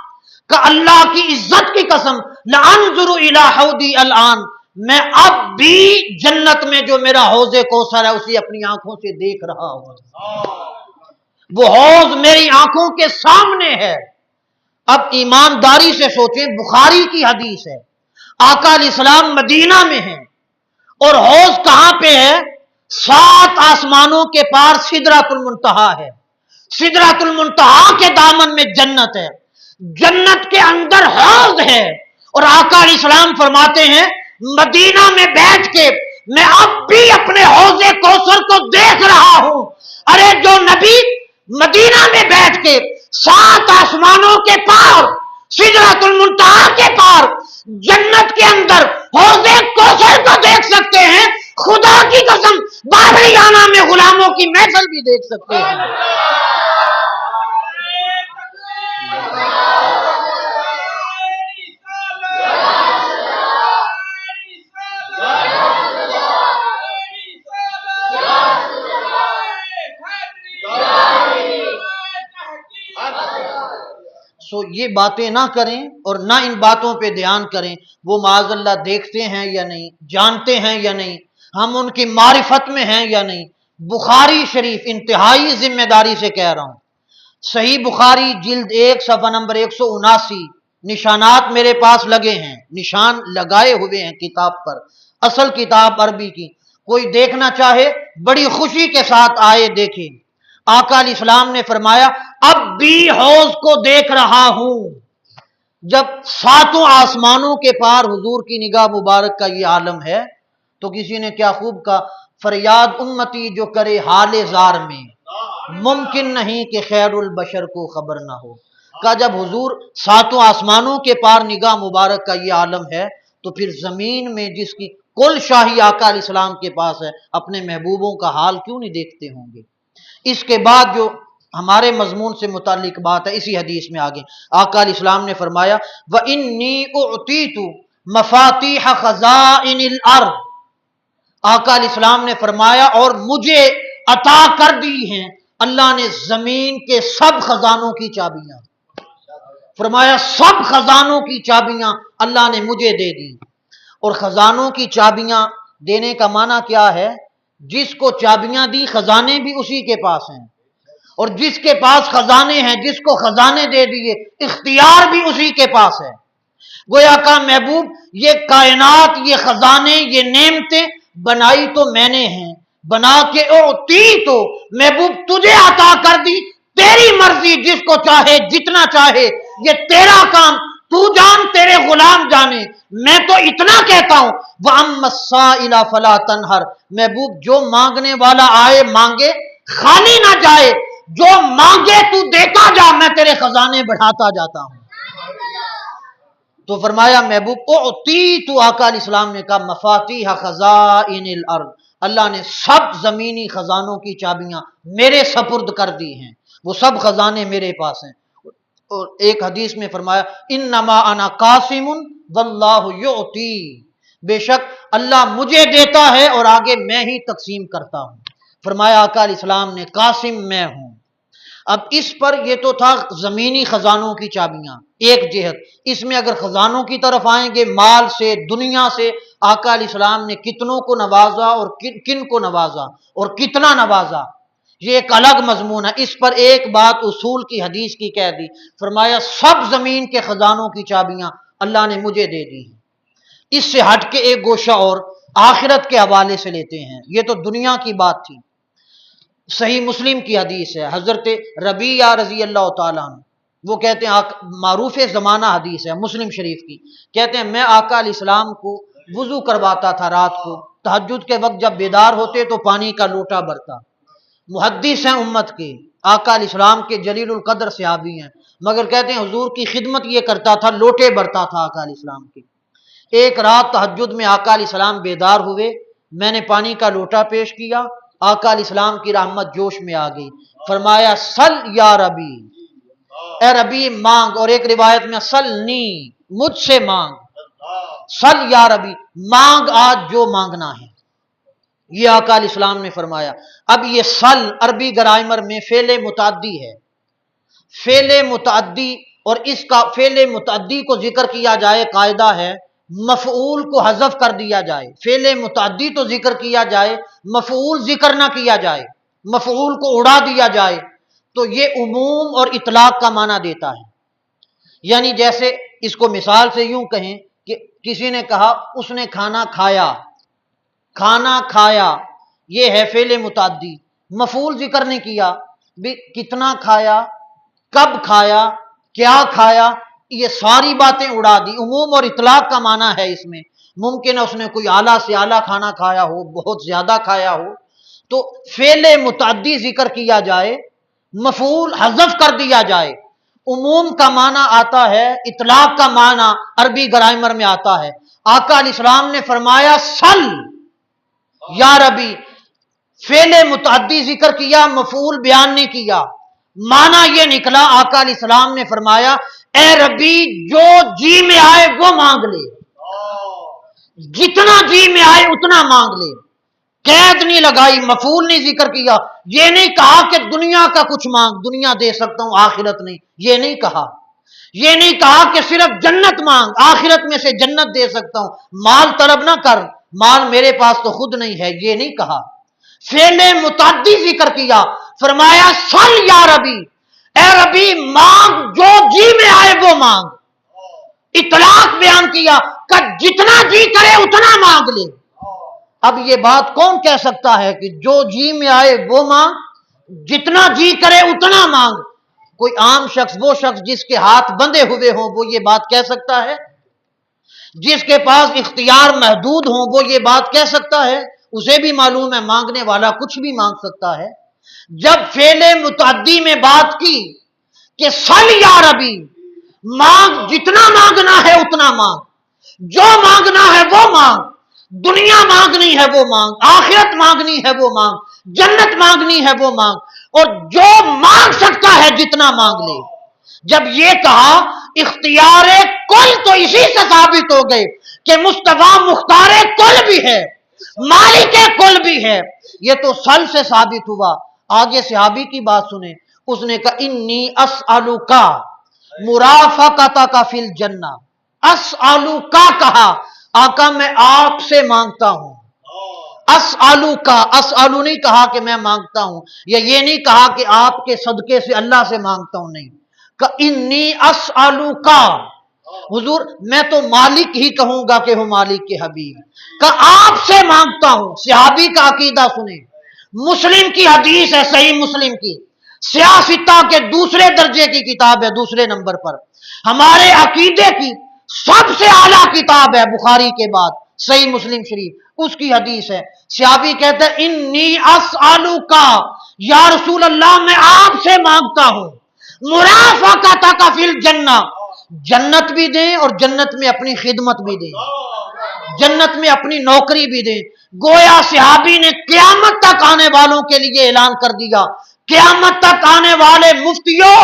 کہ اللہ کی عزت کی قسم لانظر الی حوضی الان، میں اب بھی جنت میں جو میرا حوض کوثر ہے اسے اپنی آنکھوں سے دیکھ رہا ہوں، وہ حوض میری آنکھوں کے سامنے ہے۔ اب ایمانداری سے سوچیں، بخاری کی حدیث ہے، آقا علیہ السلام مدینہ میں ہیں اور حوض کہاں پہ ہے؟ 7 آسمانوں کے پار سدرۃ المنتہا ہے، سدرۃ المنتہا کے دامن میں جنت ہے، جنت کے اندر حوض ہے، اور آقا علیہ السلام فرماتے ہیں مدینہ میں بیٹھ کے میں اب بھی اپنے حوض کوثر کو دیکھ رہا ہوں۔ ارے جو نبی مدینہ میں بیٹھ کے 7 آسمانوں کے پار سدرۃ المنتہا کے پار جنت کے اندر حوض کوثر کو دیکھ سکتے ہیں، خدا کی قسم باریانہ میں غلاموں کی محفل بھی دیکھ سکتے ہیں۔ سو یہ باتیں نہ کریں اور نہ ان باتوں پہ دھیان کریں، وہ معاذ اللہ دیکھتے ہیں یا نہیں، جانتے ہیں یا نہیں، ہم ان کی معرفت میں ہیں یا نہیں۔ بخاری شریف، انتہائی ذمہ داری سے کہہ رہا ہوں، صحیح بخاری جلد 1 صفحہ نمبر 179، نشانات میرے پاس لگے ہیں، نشان لگائے ہوئے ہیں کتاب پر، اصل کتاب عربی کی، کوئی دیکھنا چاہے بڑی خوشی کے ساتھ آئے دیکھیں۔ آقا علیہ السلام نے فرمایا اب بھی حوض کو دیکھ رہا ہوں۔ جب 7 آسمانوں کے پار حضور کی نگاہ مبارک کا یہ عالم ہے تو کسی نے کیا خوب کہا، فریاد امتی جو کرے حال زار میں، ممکن نہیں کہ خیر البشر کو خبر نہ ہو۔ کہ جب حضور 7 آسمانوں کے پار نگاہ مبارک کا یہ عالم ہے تو پھر زمین میں جس کی کل شاہی آقا علیہ السلام کے پاس ہے، اپنے محبوبوں کا حال کیوں نہیں دیکھتے ہوں گے؟ اس کے بعد جو ہمارے مضمون سے متعلق بات ہے، اسی حدیث میں آگے آقا علیہ السلام نے فرمایا وَإِنِّي أُعْطِيتُ مَفَاتِيحَ خَزَائِنِ الْأَرْضِ، آقا علیہ السلام نے فرمایا اور مجھے عطا کر دی ہیں اللہ نے زمین کے سب خزانوں کی چابیاں، فرمایا سب خزانوں کی چابیاں اللہ نے مجھے دے دی۔ اور خزانوں کی چابیاں دینے کا معنی کیا ہے؟ جس کو چابیاں دی خزانے بھی اسی کے پاس ہیں، اور جس کے پاس خزانے ہیں، جس کو خزانے دے دیے اختیار بھی اسی کے پاس ہے۔ گویا کا محبوب یہ کائنات، یہ خزانے، یہ نعمتیں بنائی تو میں نے ہیں، بنا کے اعطی تو محبوب تجھے عطا کر دی، تیری مرضی، جس کو چاہے جتنا چاہے، یہ تیرا کام، تو جان تیرے غلام جانے۔ میں تو اتنا کہتا ہوں وَأَمَّا السَّائِلَ فَلَا تَنْهَرْ، محبوب جو مانگنے والا آئے مانگے، خالی نہ جائے، جو مانگے تو دیتا جا، میں تیرے خزانے بڑھاتا جاتا ہوں۔ تو فرمایا محبوب اعطی تو، آقا علیہ السلام نے کہا مفاتیح خزائن الارض، اللہ نے سب زمینی خزانوں کی چابیاں میرے سپرد کر دی ہیں، وہ سب خزانے میرے پاس ہیں۔ اور ایک حدیث میں فرمایا انما انا قاسم واللہ یعطی، بے شک اللہ مجھے دیتا ہے اور آگے میں ہی تقسیم کرتا ہوں۔ فرمایا آقا علیہ السلام نے قاسم میں ہوں۔ اب اس پر یہ تو تھا زمینی خزانوں کی چابیاں ایک جہت، اس میں اگر خزانوں کی طرف آئیں گے، مال سے، دنیا سے، آقا علیہ السلام نے کتنوں کو نوازا اور کن کو نوازا اور کتنا نوازا، یہ ایک الگ مضمون ہے۔ اس پر ایک بات اصول کی حدیث کی کہہ دی، فرمایا سب زمین کے خزانوں کی چابیاں اللہ نے مجھے دے دی۔ اس سے ہٹ کے ایک گوشہ اور آخرت کے حوالے سے لیتے ہیں، یہ تو دنیا کی بات تھی۔ صحیح مسلم کی حدیث ہے، حضرت ربیعہ رضی اللہ تعالیٰ عنہ، وہ کہتے ہیں معروف زمانہ حدیث ہے مسلم شریف کی، کہتے ہیں میں آقا علیہ السلام کو وضو کرواتا تھا رات کو، تہجد کے وقت جب بیدار ہوتے تو پانی کا لوٹا بھرتا۔ محدث ہیں امت کے، آقا علیہ السلام کے جلیل القدر صحابی ہیں، مگر کہتے ہیں حضور کی خدمت یہ کرتا تھا، لوٹے بھرتا تھا آقا علیہ السلام کے۔ ایک رات تہجد میں آقا علیہ السلام بیدار ہوئے، میں نے پانی کا لوٹا پیش کیا، آقا علیہ السلام کی رحمت جوش میں آ گئی، فرمایا سل یا ربی، اے ربی مانگ، اور ایک روایت میں سلنی، مجھ سے مانگ، سل یا ربی، مانگ آج جو مانگنا ہے، یہ آقا علیہ السلام نے فرمایا۔ اب یہ سل عربی گرامر میں فعل متعدی ہے، فعل متعدی اور اس کا فعل متعدی کو ذکر کیا جائے قاعدہ ہے مفعول کو حذف کر دیا جائے، فعل متعدی تو ذکر کیا جائے مفعول ذکر نہ کیا جائے، مفعول کو اڑا دیا جائے تو یہ عموم اور اطلاق کا معنی دیتا ہے۔ یعنی جیسے اس کو مثال سے یوں کہیں کہ کسی نے کہا اس نے کھانا کھایا، کھانا کھایا یہ ہے فعل متعدی، مفعول ذکر نہیں کیا، بھی کتنا کھایا، کب کھایا، کیا کھایا، یہ ساری باتیں اڑا دی۔ عموم اور اطلاق کا معنی ہے اس میں، ممکن ہے اس نے کوئی اعلیٰ سے اعلیٰ کھانا کھایا ہو، بہت زیادہ کھایا ہو، تو فعل متعدی ذکر کیا جائے، مفعول حذف کر دیا جائے، عموم کا معنی آتا ہے، اطلاق کا معنی عربی گرامر میں آتا ہے۔ آقا علیہ السلام نے فرمایا سل یا ربی، فعل متعدی ذکر کیا، مفعول بیان نہیں کیا، معنی یہ نکلا آقا علیہ السلام نے فرمایا اے ربی جو جی میں آئے وہ مانگ لے، جتنا جی میں آئے اتنا مانگ لے، قید نہیں لگائی، مفعول نہیں ذکر کیا، یہ نہیں کہا کہ دنیا کا کچھ مانگ، دنیا دے سکتا ہوں آخرت نہیں، یہ نہیں کہا، یہ نہیں کہا کہ صرف جنت مانگ، آخرت میں سے جنت دے سکتا ہوں، مال طلب نہ کر، مال میرے پاس تو خود نہیں ہے، یہ نہیں کہا، فعل متعدی ذکر کیا، فرمایا سل یا ربی، اے ربی مانگ جو جی میں آئے وہ مانگ، اطلاق بیان کیا کہ جتنا جی کرے اتنا مانگ لے۔ اب یہ بات کون کہہ سکتا ہے کہ جو جی میں آئے وہ مانگ، جتنا جی کرے اتنا مانگ؟ کوئی عام شخص، وہ شخص جس کے ہاتھ بندھے ہوئے ہوں وہ یہ بات کہہ سکتا ہے؟ جس کے پاس اختیار محدود ہوں وہ یہ بات کہہ سکتا ہے؟ اسے بھی معلوم ہے مانگنے والا کچھ بھی مانگ سکتا ہے۔ جب فعل متعدی میں بات کی کہ سل یا ربی، مانگ، جتنا مانگنا ہے اتنا مانگ، جو مانگنا ہے وہ مانگ، دنیا مانگنی ہے وہ مانگ، آخرت مانگنی ہے وہ مانگ، جنت مانگنی ہے وہ مانگ، اور جو مانگ سکتا ہے جتنا مانگ لے۔ جب یہ کہا اختیار کل تو اسی سے ثابت ہو گئے کہ مصطفیٰ مختار کل بھی ہے، مالک کل بھی ہے، یہ تو سل سے ثابت ہوا۔ آگے صحابی کی بات سنیں، اس نے کہا انی اسألک مرافقتک فی الجنہ، اسألک کہا، آقا میں آپ سے مانگتا ہوں، اسألک، اسألو نہیں کہا کہ میں مانگتا ہوں، یا یہ نہیں کہا کہ آپ کے صدقے سے اللہ سے مانگتا ہوں، نہیں، کہ انی اسألک، حضور میں تو مالک ہی کہوں گا کہ ہو مالک کے حبیب، کہ آپ سے مانگتا ہوں۔ صحابی کا عقیدہ سنیں، مسلم کی حدیث ہے، صحیح مسلم کی، سیاستہ کے دوسرے درجے کی کتاب ہے، دوسرے نمبر پر، ہمارے عقیدے کی سب سے اعلیٰ کتاب ہے بخاری کے بعد، صحیح مسلم شریف، اس کی حدیث ہے۔ صحابی کہتے ہیں انی اسألک، یا رسول اللہ میں آپ سے مانگتا ہوں مرافقتک فی الجنہ، جنت بھی دیں اور جنت میں اپنی خدمت بھی دیں، جنت میں اپنی نوکری بھی دیں۔ گویا صحابی نے قیامت تک آنے والوں کے لیے اعلان کر دیا، قیامت تک آنے والے مفتیوں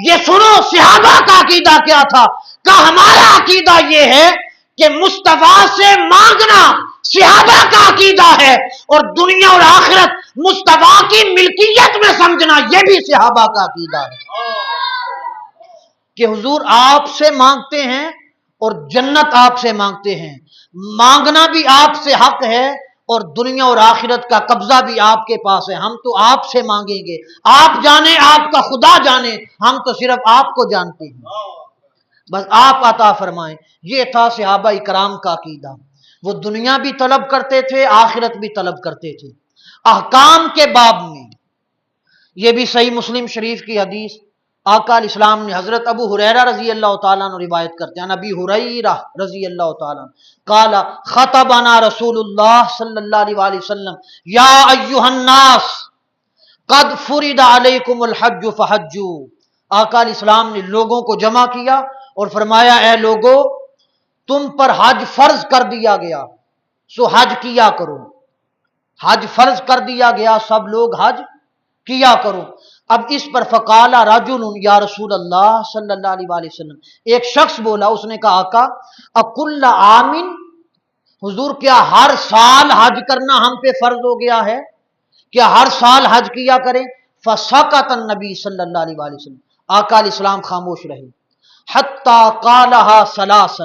یہ سنو صحابہ کا عقیدہ کیا تھا، کہ ہمارا عقیدہ یہ ہے کہ مصطفیٰ سے مانگنا صحابہ کا عقیدہ ہے، اور دنیا اور آخرت مصطفیٰ کی ملکیت میں سمجھنا یہ بھی صحابہ کا عقیدہ ہے، کہ حضور آپ سے مانگتے ہیں اور جنت آپ سے مانگتے ہیں، مانگنا بھی آپ سے حق ہے اور دنیا اور آخرت کا قبضہ بھی آپ کے پاس ہے، ہم تو آپ سے مانگیں گے، آپ جانے، آپ کا خدا جانے، ہم تو صرف آپ کو جانتے ہیں، بس آپ عطا فرمائیں۔ یہ تھا صحابہ اکرام کا عقیدہ، وہ دنیا بھی طلب کرتے تھے، آخرت بھی طلب کرتے تھے۔ احکام کے باب میں یہ بھی صحیح مسلم شریف کی حدیث، آقا علیہ السلام نے حضرت ابو ہریرہ رضی اللہ تعالیٰ عنہ روایت کرتے ہیں، نبی ہریرہ رضی اللہ تعالیٰ عنہ قال خطبنا رسول اللہ صلی اللہ علیہ وسلم یا ایھا الناس قد فرض علیکم الحج فحجوا، آقا علیہ السلام نے لوگوں کو جمع کیا اور فرمایا اے لوگو تم پر حج فرض کر دیا گیا، سو حج کیا کرو، حج فرض کر دیا گیا، سب لوگ حج کیا کرو۔ اب اس پر فقال رجل یا رسول اللہ صلی اللہ علیہ وآلہ وسلم، ایک شخص بولا، اس نے کہا آقا اکل عامن، حضور کیا ہر سال حج کرنا ہم پہ فرض ہو گیا ہے، کیا ہر سال حج کیا کریں؟ فسکت النبی صلی اللہ علیہ وآلہ وسلم، آقا علیہ السلام خاموش رہے۔ حتی قالہا ثلاثا،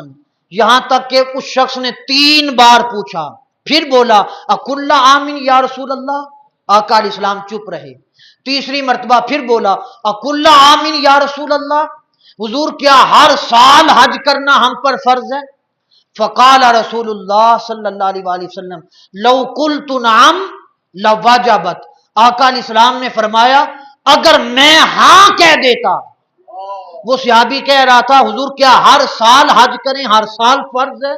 یہاں تک کہ اس شخص نے 3 بار پوچھا، پھر بولا اکل عام یا رسول اللہ، آقا علیہ السلام چپ رہے۔ تیسری مرتبہ پھر بولا اکل عام یا رسول اللہ، حضور کیا ہر سال حج کرنا ہم پر فرض ہے؟ فقال رسول اللہ صلی اللہ علیہ وآلہ وسلم لو قلت نعم لوجبت، آقا علیہ السلام نے فرمایا اگر میں ہاں کہہ دیتا، وہ صحابی کہہ رہا تھا حضور کیا ہر سال حج کریں، ہر سال فرض ہے؟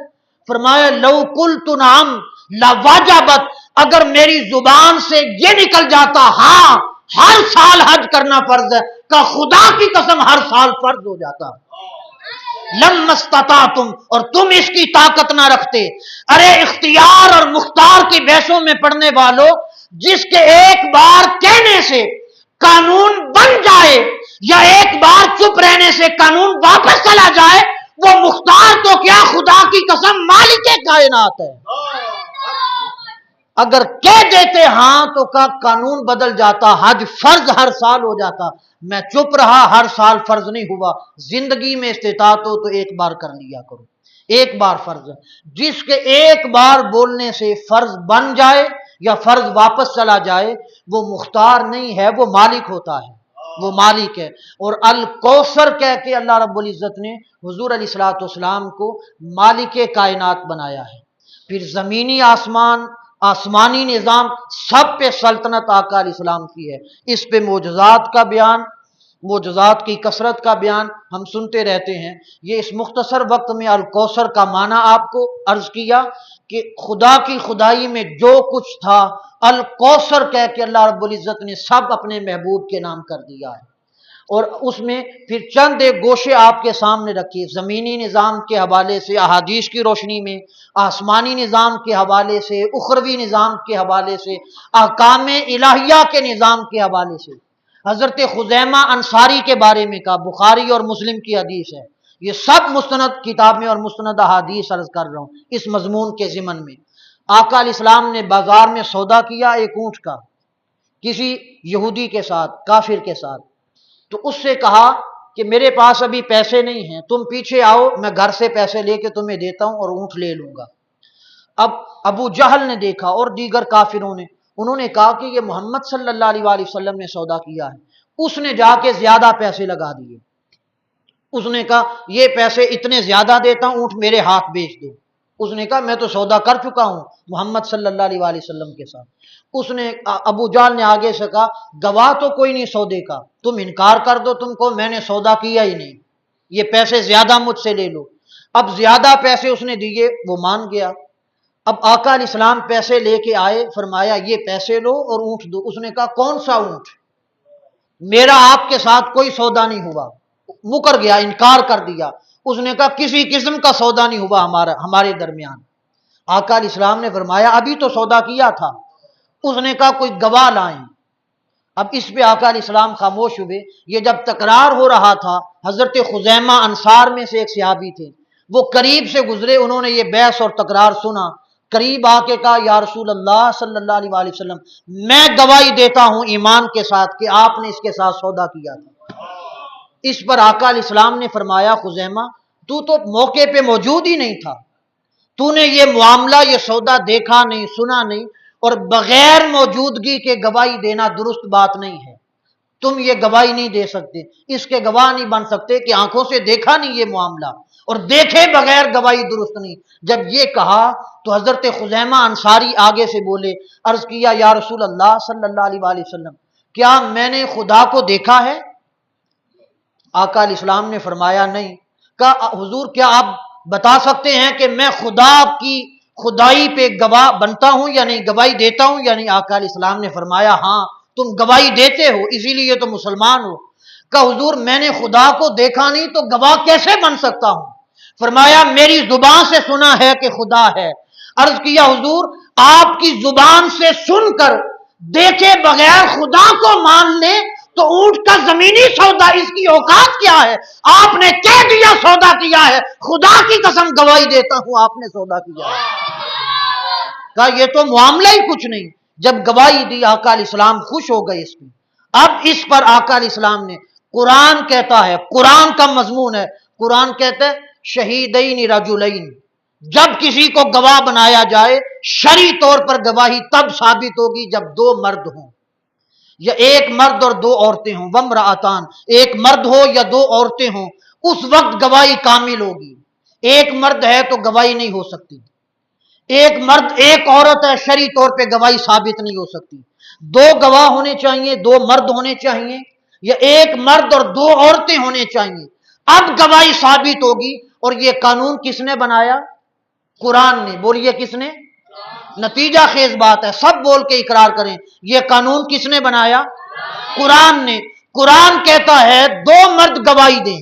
فرمایا لو قلت نعم لوجبت، اگر میری زبان سے یہ نکل جاتا ہاں ہر سال حج کرنا فرض ہے، کہ خدا کی قسم ہر سال فرض ہو جاتا۔ لم استطعتم، اور تم اس کی طاقت نہ رکھتے۔ ارے اختیار اور مختار کی بحثوں میں پڑھنے والوں، جس کے ایک بار کہنے سے قانون بن جائے یا ایک بار چپ رہنے سے قانون واپس چلا جائے، وہ مختار تو کیا خدا کی قسم مالک کائنات ہے۔ اگر کہہ دیتے ہاں تو کا قانون بدل جاتا، حج فرض ہر سال ہو جاتا۔ میں چپ رہا، ہر سال فرض نہیں ہوا۔ زندگی میں استطاعت ہو تو ایک بار کر لیا کرو، ایک بار فرض ہے۔ جس کے ایک بار بولنے سے فرض بن جائے یا فرض واپس چلا جائے، وہ مختار نہیں ہے، وہ مالک ہوتا ہے، وہ مالک ہے۔ اور الکوثر کہہ کے اللہ رب العزت نے حضور علیہ الصلوۃ والسلام کو مالک کائنات بنایا ہے۔ پھر زمینی آسمانی نظام سب پہ سلطنت آقا علیہ السلام کی ہے۔ اس پہ معجزات کا بیان، معجزات کی کثرت کا بیان ہم سنتے رہتے ہیں۔ یہ اس مختصر وقت میں الکوثر کا معنی آپ کو عرض کیا کہ خدا کی خدائی میں جو کچھ تھا الکوثر کہہ کے اللہ رب العزت نے سب اپنے محبوب کے نام کر دیا ہے۔ اور اس میں پھر چند ایک گوشے آپ کے سامنے رکھیے، زمینی نظام کے حوالے سے احادیث کی روشنی میں، آسمانی نظام کے حوالے سے، اخروی نظام کے حوالے سے، احکام الہیہ کے نظام کے حوالے سے۔ حضرت خزیمہ انصاری کے بارے میں کہا، بخاری اور مسلم کی حدیث ہے، یہ سب مستند کتابیں اور مستند احادیث عرض کر رہا ہوں اس مضمون کے ضمن میں۔ آقا علیہ السلام نے بازار میں سودا کیا ایک اونٹ کا کسی یہودی کے ساتھ، کافر کے ساتھ، تو اس سے کہا کہ میرے پاس ابھی پیسے نہیں ہیں، تم پیچھے آؤ، میں گھر سے پیسے لے کے تمہیں دیتا ہوں اور اونٹ لے لوں گا۔ اب ابو جہل نے دیکھا اور دیگر کافروں نے، انہوں نے کہا کہ یہ محمد صلی اللہ علیہ وآلہ وسلم نے سودا کیا ہے۔ اس نے جا کے زیادہ پیسے لگا دیے، اس نے کہا یہ پیسے اتنے زیادہ دیتا ہوں، اونٹ میرے ہاتھ بیچ دو۔ اس نے کہا میں تو سودا کر چکا ہوں محمد صلی اللہ علیہ وآلہ وسلم کے ساتھ۔ اس نے ابو جہل نے آگے سے کہا گواہ تو کوئی نہیں سودے کا، تم انکار کر دو، تم کو میں نے سودا کیا ہی نہیں، یہ پیسے زیادہ مجھ سے لے لو۔ اب زیادہ پیسے اس نے دیے، وہ مان گیا۔ اب آقا علیہ السلام پیسے لے کے آئے، فرمایا یہ پیسے لو اور اونٹ دو۔ اس نے کہا کون سا اونٹ، میرا آپ کے ساتھ کوئی سودا نہیں ہوا، مکر گیا، انکار کر دیا۔ اس نے کہا کسی قسم کا سودا نہیں ہوا ہمارے درمیان۔ آقا علیہ السلام نے فرمایا ابھی تو سودا کیا تھا۔ اس نے کہا کوئی گواہ لائیں۔ اب اس پہ آقا علیہ السلام خاموش ہوئے۔ یہ جب تکرار ہو رہا تھا، حضرت خزیمہ انصار میں سے ایک صحابی تھے، وہ قریب سے گزرے، انہوں نے یہ بحث اور تکرار سنا، قریب آ کے کہا یا رسول اللہ صلی اللہ علیہ وآلہ وسلم، میں گواہی دیتا ہوں ایمان کے ساتھ کہ آپ نے اس کے ساتھ سودا کیا تھا۔ اس پر آقا علیہ السلام نے فرمایا خزیمہ تو موقع پہ موجود ہی نہیں تھا، تو نے یہ معاملہ، یہ سودا دیکھا نہیں، سنا نہیں، اور بغیر موجودگی کے گواہی دینا درست بات نہیں ہے۔ تم یہ گواہی نہیں دے سکتے، اس کے گواہ نہیں بن سکتے کہ آنکھوں سے دیکھا نہیں یہ معاملہ، اور دیکھے بغیر گواہی درست نہیں۔ جب یہ کہا تو حضرت خزیمہ انصاری آگے سے بولے، عرض کیا یا رسول اللہ صلی اللہ علیہ وآلہ وسلم، کیا میں نے خدا کو دیکھا ہے؟ آقا علیہ السلام نے فرمایا نہیں۔ کہا حضور کیا آپ بتا سکتے ہیں کہ میں خدا کی خدائی پہ گواہ بنتا ہوں یا نہیں، گواہی دیتا ہوں یا نہیں؟ آقا علیہ السلام نے فرمایا ہاں تم گواہی دیتے ہو، اسی لیے تو مسلمان ہو۔ کہا حضور میں نے خدا کو دیکھا نہیں تو گواہ کیسے بن سکتا ہوں؟ فرمایا میری زبان سے سنا ہے کہ خدا ہے۔ عرض کیا حضور آپ کی زبان سے سن کر دیکھے بغیر خدا کو مان لے تو اونٹ کا زمینی سودا اس کی اوقات کیا ہے؟ آپ نے کہہ دیا سودا کیا ہے، خدا کی قسم گواہی دیتا ہوں آپ نے سودا کیا ہے۔ کہا یہ تو معاملہ ہی کچھ نہیں۔ جب گواہی دی آقا علیہ السلام خوش ہو گئے اس میں۔ اب اس پر آقا علیہ السلام نے، قرآن کہتا ہے، قرآن کا مضمون ہے، قرآن کہتا ہے شہیدین رجلین، جب کسی کو گواہ بنایا جائے شرعی طور پر گواہی تب ثابت ہوگی جب دو مرد ہوں، یا ایک مرد اور دو عورتیں ہوں، وامرأتان، ایک مرد ہو یا دو عورتیں ہوں، اس وقت گواہی کامل ہوگی۔ ایک مرد ہے تو گواہی نہیں ہو سکتی، ایک مرد ایک عورت ہے شرعی طور پہ گواہی ثابت نہیں ہو سکتی۔ دو گواہ ہونے چاہیے، دو مرد ہونے چاہیے، یا ایک مرد اور دو عورتیں ہونے چاہیے، اب گواہی ثابت ہوگی۔ اور یہ قانون کس نے بنایا؟ قرآن نے۔ بولیے کس نے؟ نتیجہ خیز بات ہے، سب بول کے اقرار کریں، یہ قانون کس نے بنایا؟ قرآن نے۔ قرآن کہتا ہے دو مرد گواہی دیں۔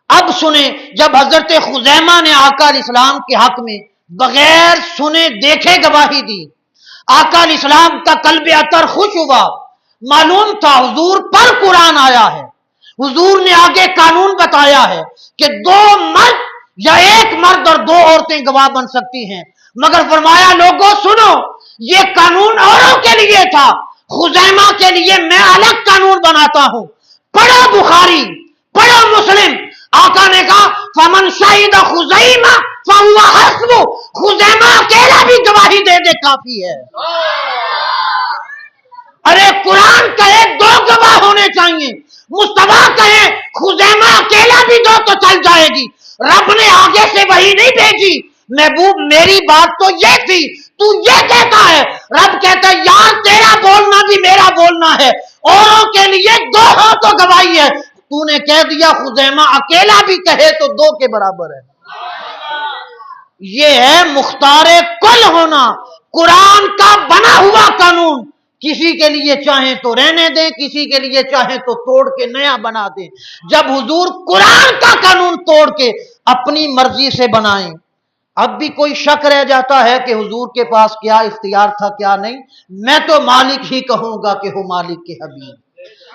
اب سنیں، جب حضرت خزیمہ نے آقا علیہ السلام کے حق میں بغیر سنے دیکھے گواہی دی، آقا علیہ السلام کا قلب اطہر خوش ہوا، معلوم تھا حضور پر قرآن آیا ہے، حضور نے آگے قانون بتایا ہے کہ دو مرد یا ایک مرد اور دو عورتیں گواہ بن سکتی ہیں، مگر فرمایا لوگوں سنو، یہ قانون اوروں کے لیے تھا، خزیمہ کے لیے میں الگ قانون بناتا ہوں۔ پڑھو بخاری، پڑھو مسلم، آقا نے کہا فمن شہید خزیمہ فہو حسبہ، خزیمہ اکیلا بھی گواہی دے دے کافی ہے۔ ارے قرآن کہے دو گواہ ہونے چاہیے، مصطفیٰ کہے خزیمہ اکیلا بھی دو تو چل جائے گی، رب نے آگے سے وحی نہیں بھیجی۔ محبوب میری بات تو یہ تھی، تو یہ کہتا ہے، رب کہتا ہے یار تیرا بولنا بھی میرا بولنا ہے، اوروں کے لیے دو ہو تو گواہی ہے، تو نے کہہ دیا خزیمہ اکیلا بھی کہے تو دو کے برابر ہے۔ یہ ہے مختار کل ہونا، قرآن کا بنا ہوا قانون، کسی کے لیے چاہیں تو رہنے دیں، کسی کے لیے چاہیں تو توڑ کے نیا بنا دیں۔ جب حضور قرآن کا قانون توڑ کے اپنی مرضی سے بنائیں، اب بھی کوئی شک رہ جاتا ہے کہ حضور کے پاس کیا اختیار تھا کیا نہیں، میں تو مالک ہی کہوں گا کہ ہو مالک کے حبیب۔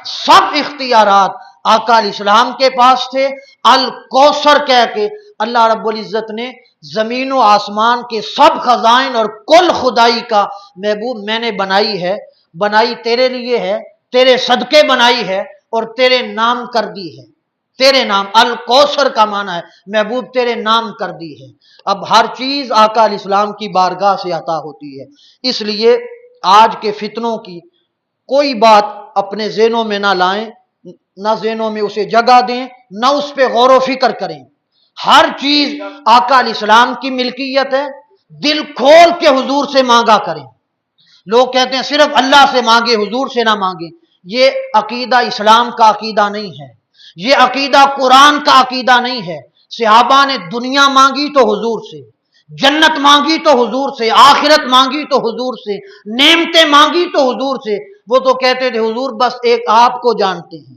سب اختیارات آقا علیہ السلام کے پاس تھے۔ الکوثر کہہ کے اللہ رب العزت نے زمین و آسمان کے سب خزائن اور کل خدائی کا محبوب میں نے بنائی ہے، بنائی تیرے لیے ہے، تیرے صدقے بنائی ہے اور تیرے نام کر دی ہے۔ تیرے نام، الکوثر کا معنی ہے محبوب تیرے نام کر دی ہے۔ اب ہر چیز آقا علیہ السلام کی بارگاہ سے عطا ہوتی ہے، اس لیے آج کے فتنوں کی کوئی بات اپنے ذہنوں میں نہ لائیں، نہ ذہنوں میں اسے جگہ دیں، نہ اس پہ غور و فکر کریں۔ ہر چیز آقا علیہ السلام کی ملکیت ہے، دل کھول کے حضور سے مانگا کریں۔ لوگ کہتے ہیں صرف اللہ سے مانگے حضور سے نہ مانگے، یہ عقیدہ اسلام کا عقیدہ نہیں ہے، یہ عقیدہ قرآن کا عقیدہ نہیں ہے۔ صحابہ نے دنیا مانگی تو حضور سے، جنت مانگی تو حضور سے، آخرت مانگی تو حضور سے، نعمتیں مانگی تو حضور سے۔ وہ تو کہتے تھے حضور بس ایک آپ کو جانتے ہیں،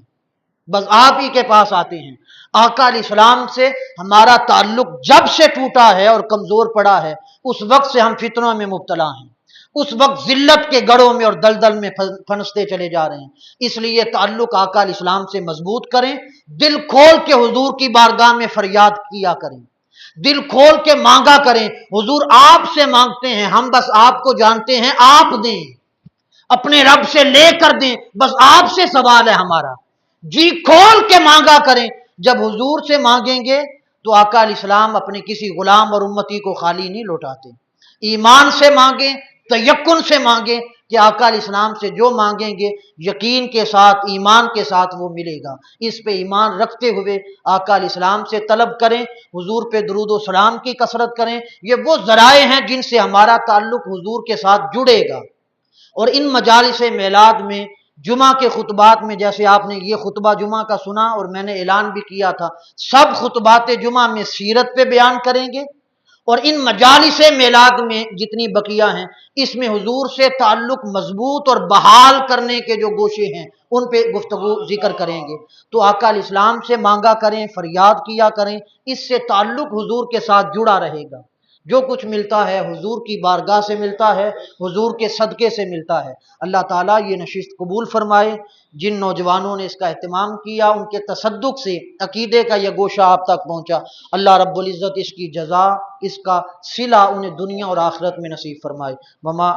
بس آپ ہی کے پاس آتے ہیں۔ آقا علیہ السلام سے ہمارا تعلق جب سے ٹوٹا ہے اور کمزور پڑا ہے، اس وقت سے ہم فتنوں میں مبتلا ہیں، اس وقت ذلت کے گڑھوں میں اور دلدل میں پھنستے چلے جا رہے ہیں۔ اس لیے تعلق آقا علیہ السلام سے مضبوط کریں، دل کھول کے حضور کی بارگاہ میں فریاد کیا کریں، دل کھول کے مانگا کریں۔ حضور آپ سے مانگتے ہیں، ہم بس آپ کو جانتے ہیں، آپ دیں، اپنے رب سے لے کر دیں، بس آپ سے سوال ہے ہمارا۔ جی کھول کے مانگا کریں۔ جب حضور سے مانگیں گے تو آقا علیہ السلام اپنے کسی غلام اور امتی کو خالی نہیں لوٹاتے۔ ایمان سے مانگیں، تیقن سے مانگیں کہ آقا علیہ السلام سے جو مانگیں گے یقین کے ساتھ، ایمان کے ساتھ وہ ملے گا۔ اس پہ ایمان رکھتے ہوئے آقا علیہ السلام سے طلب کریں، حضور پہ درود و سلام کی کثرت کریں۔ یہ وہ ذرائع ہیں جن سے ہمارا تعلق حضور کے ساتھ جڑے گا۔ اور ان مجالس میلاد میں، جمعہ کے خطبات میں، جیسے آپ نے یہ خطبہ جمعہ کا سنا اور میں نے اعلان بھی کیا تھا، سب خطبات جمعہ میں سیرت پہ بیان کریں گے، اور ان مجالس میلاد میں جتنی بقیہ ہیں اس میں حضور سے تعلق مضبوط اور بحال کرنے کے جو گوشے ہیں ان پہ گفتگو ذکر کریں گے۔ تو آقا علیہ السلام سے مانگا کریں، فریاد کیا کریں، اس سے تعلق حضور کے ساتھ جڑا رہے گا۔ جو کچھ ملتا ہے حضور کی بارگاہ سے ملتا ہے، حضور کے صدقے سے ملتا ہے۔ اللہ تعالیٰ یہ نشست قبول فرمائے۔ جن نوجوانوں نے اس کا اہتمام کیا، ان کے تصدق سے عقیدے کا یہ گوشہ آپ تک پہنچا، اللہ رب العزت اس کی جزا، اس کا صلہ انہیں دنیا اور آخرت میں نصیب فرمائے۔ وما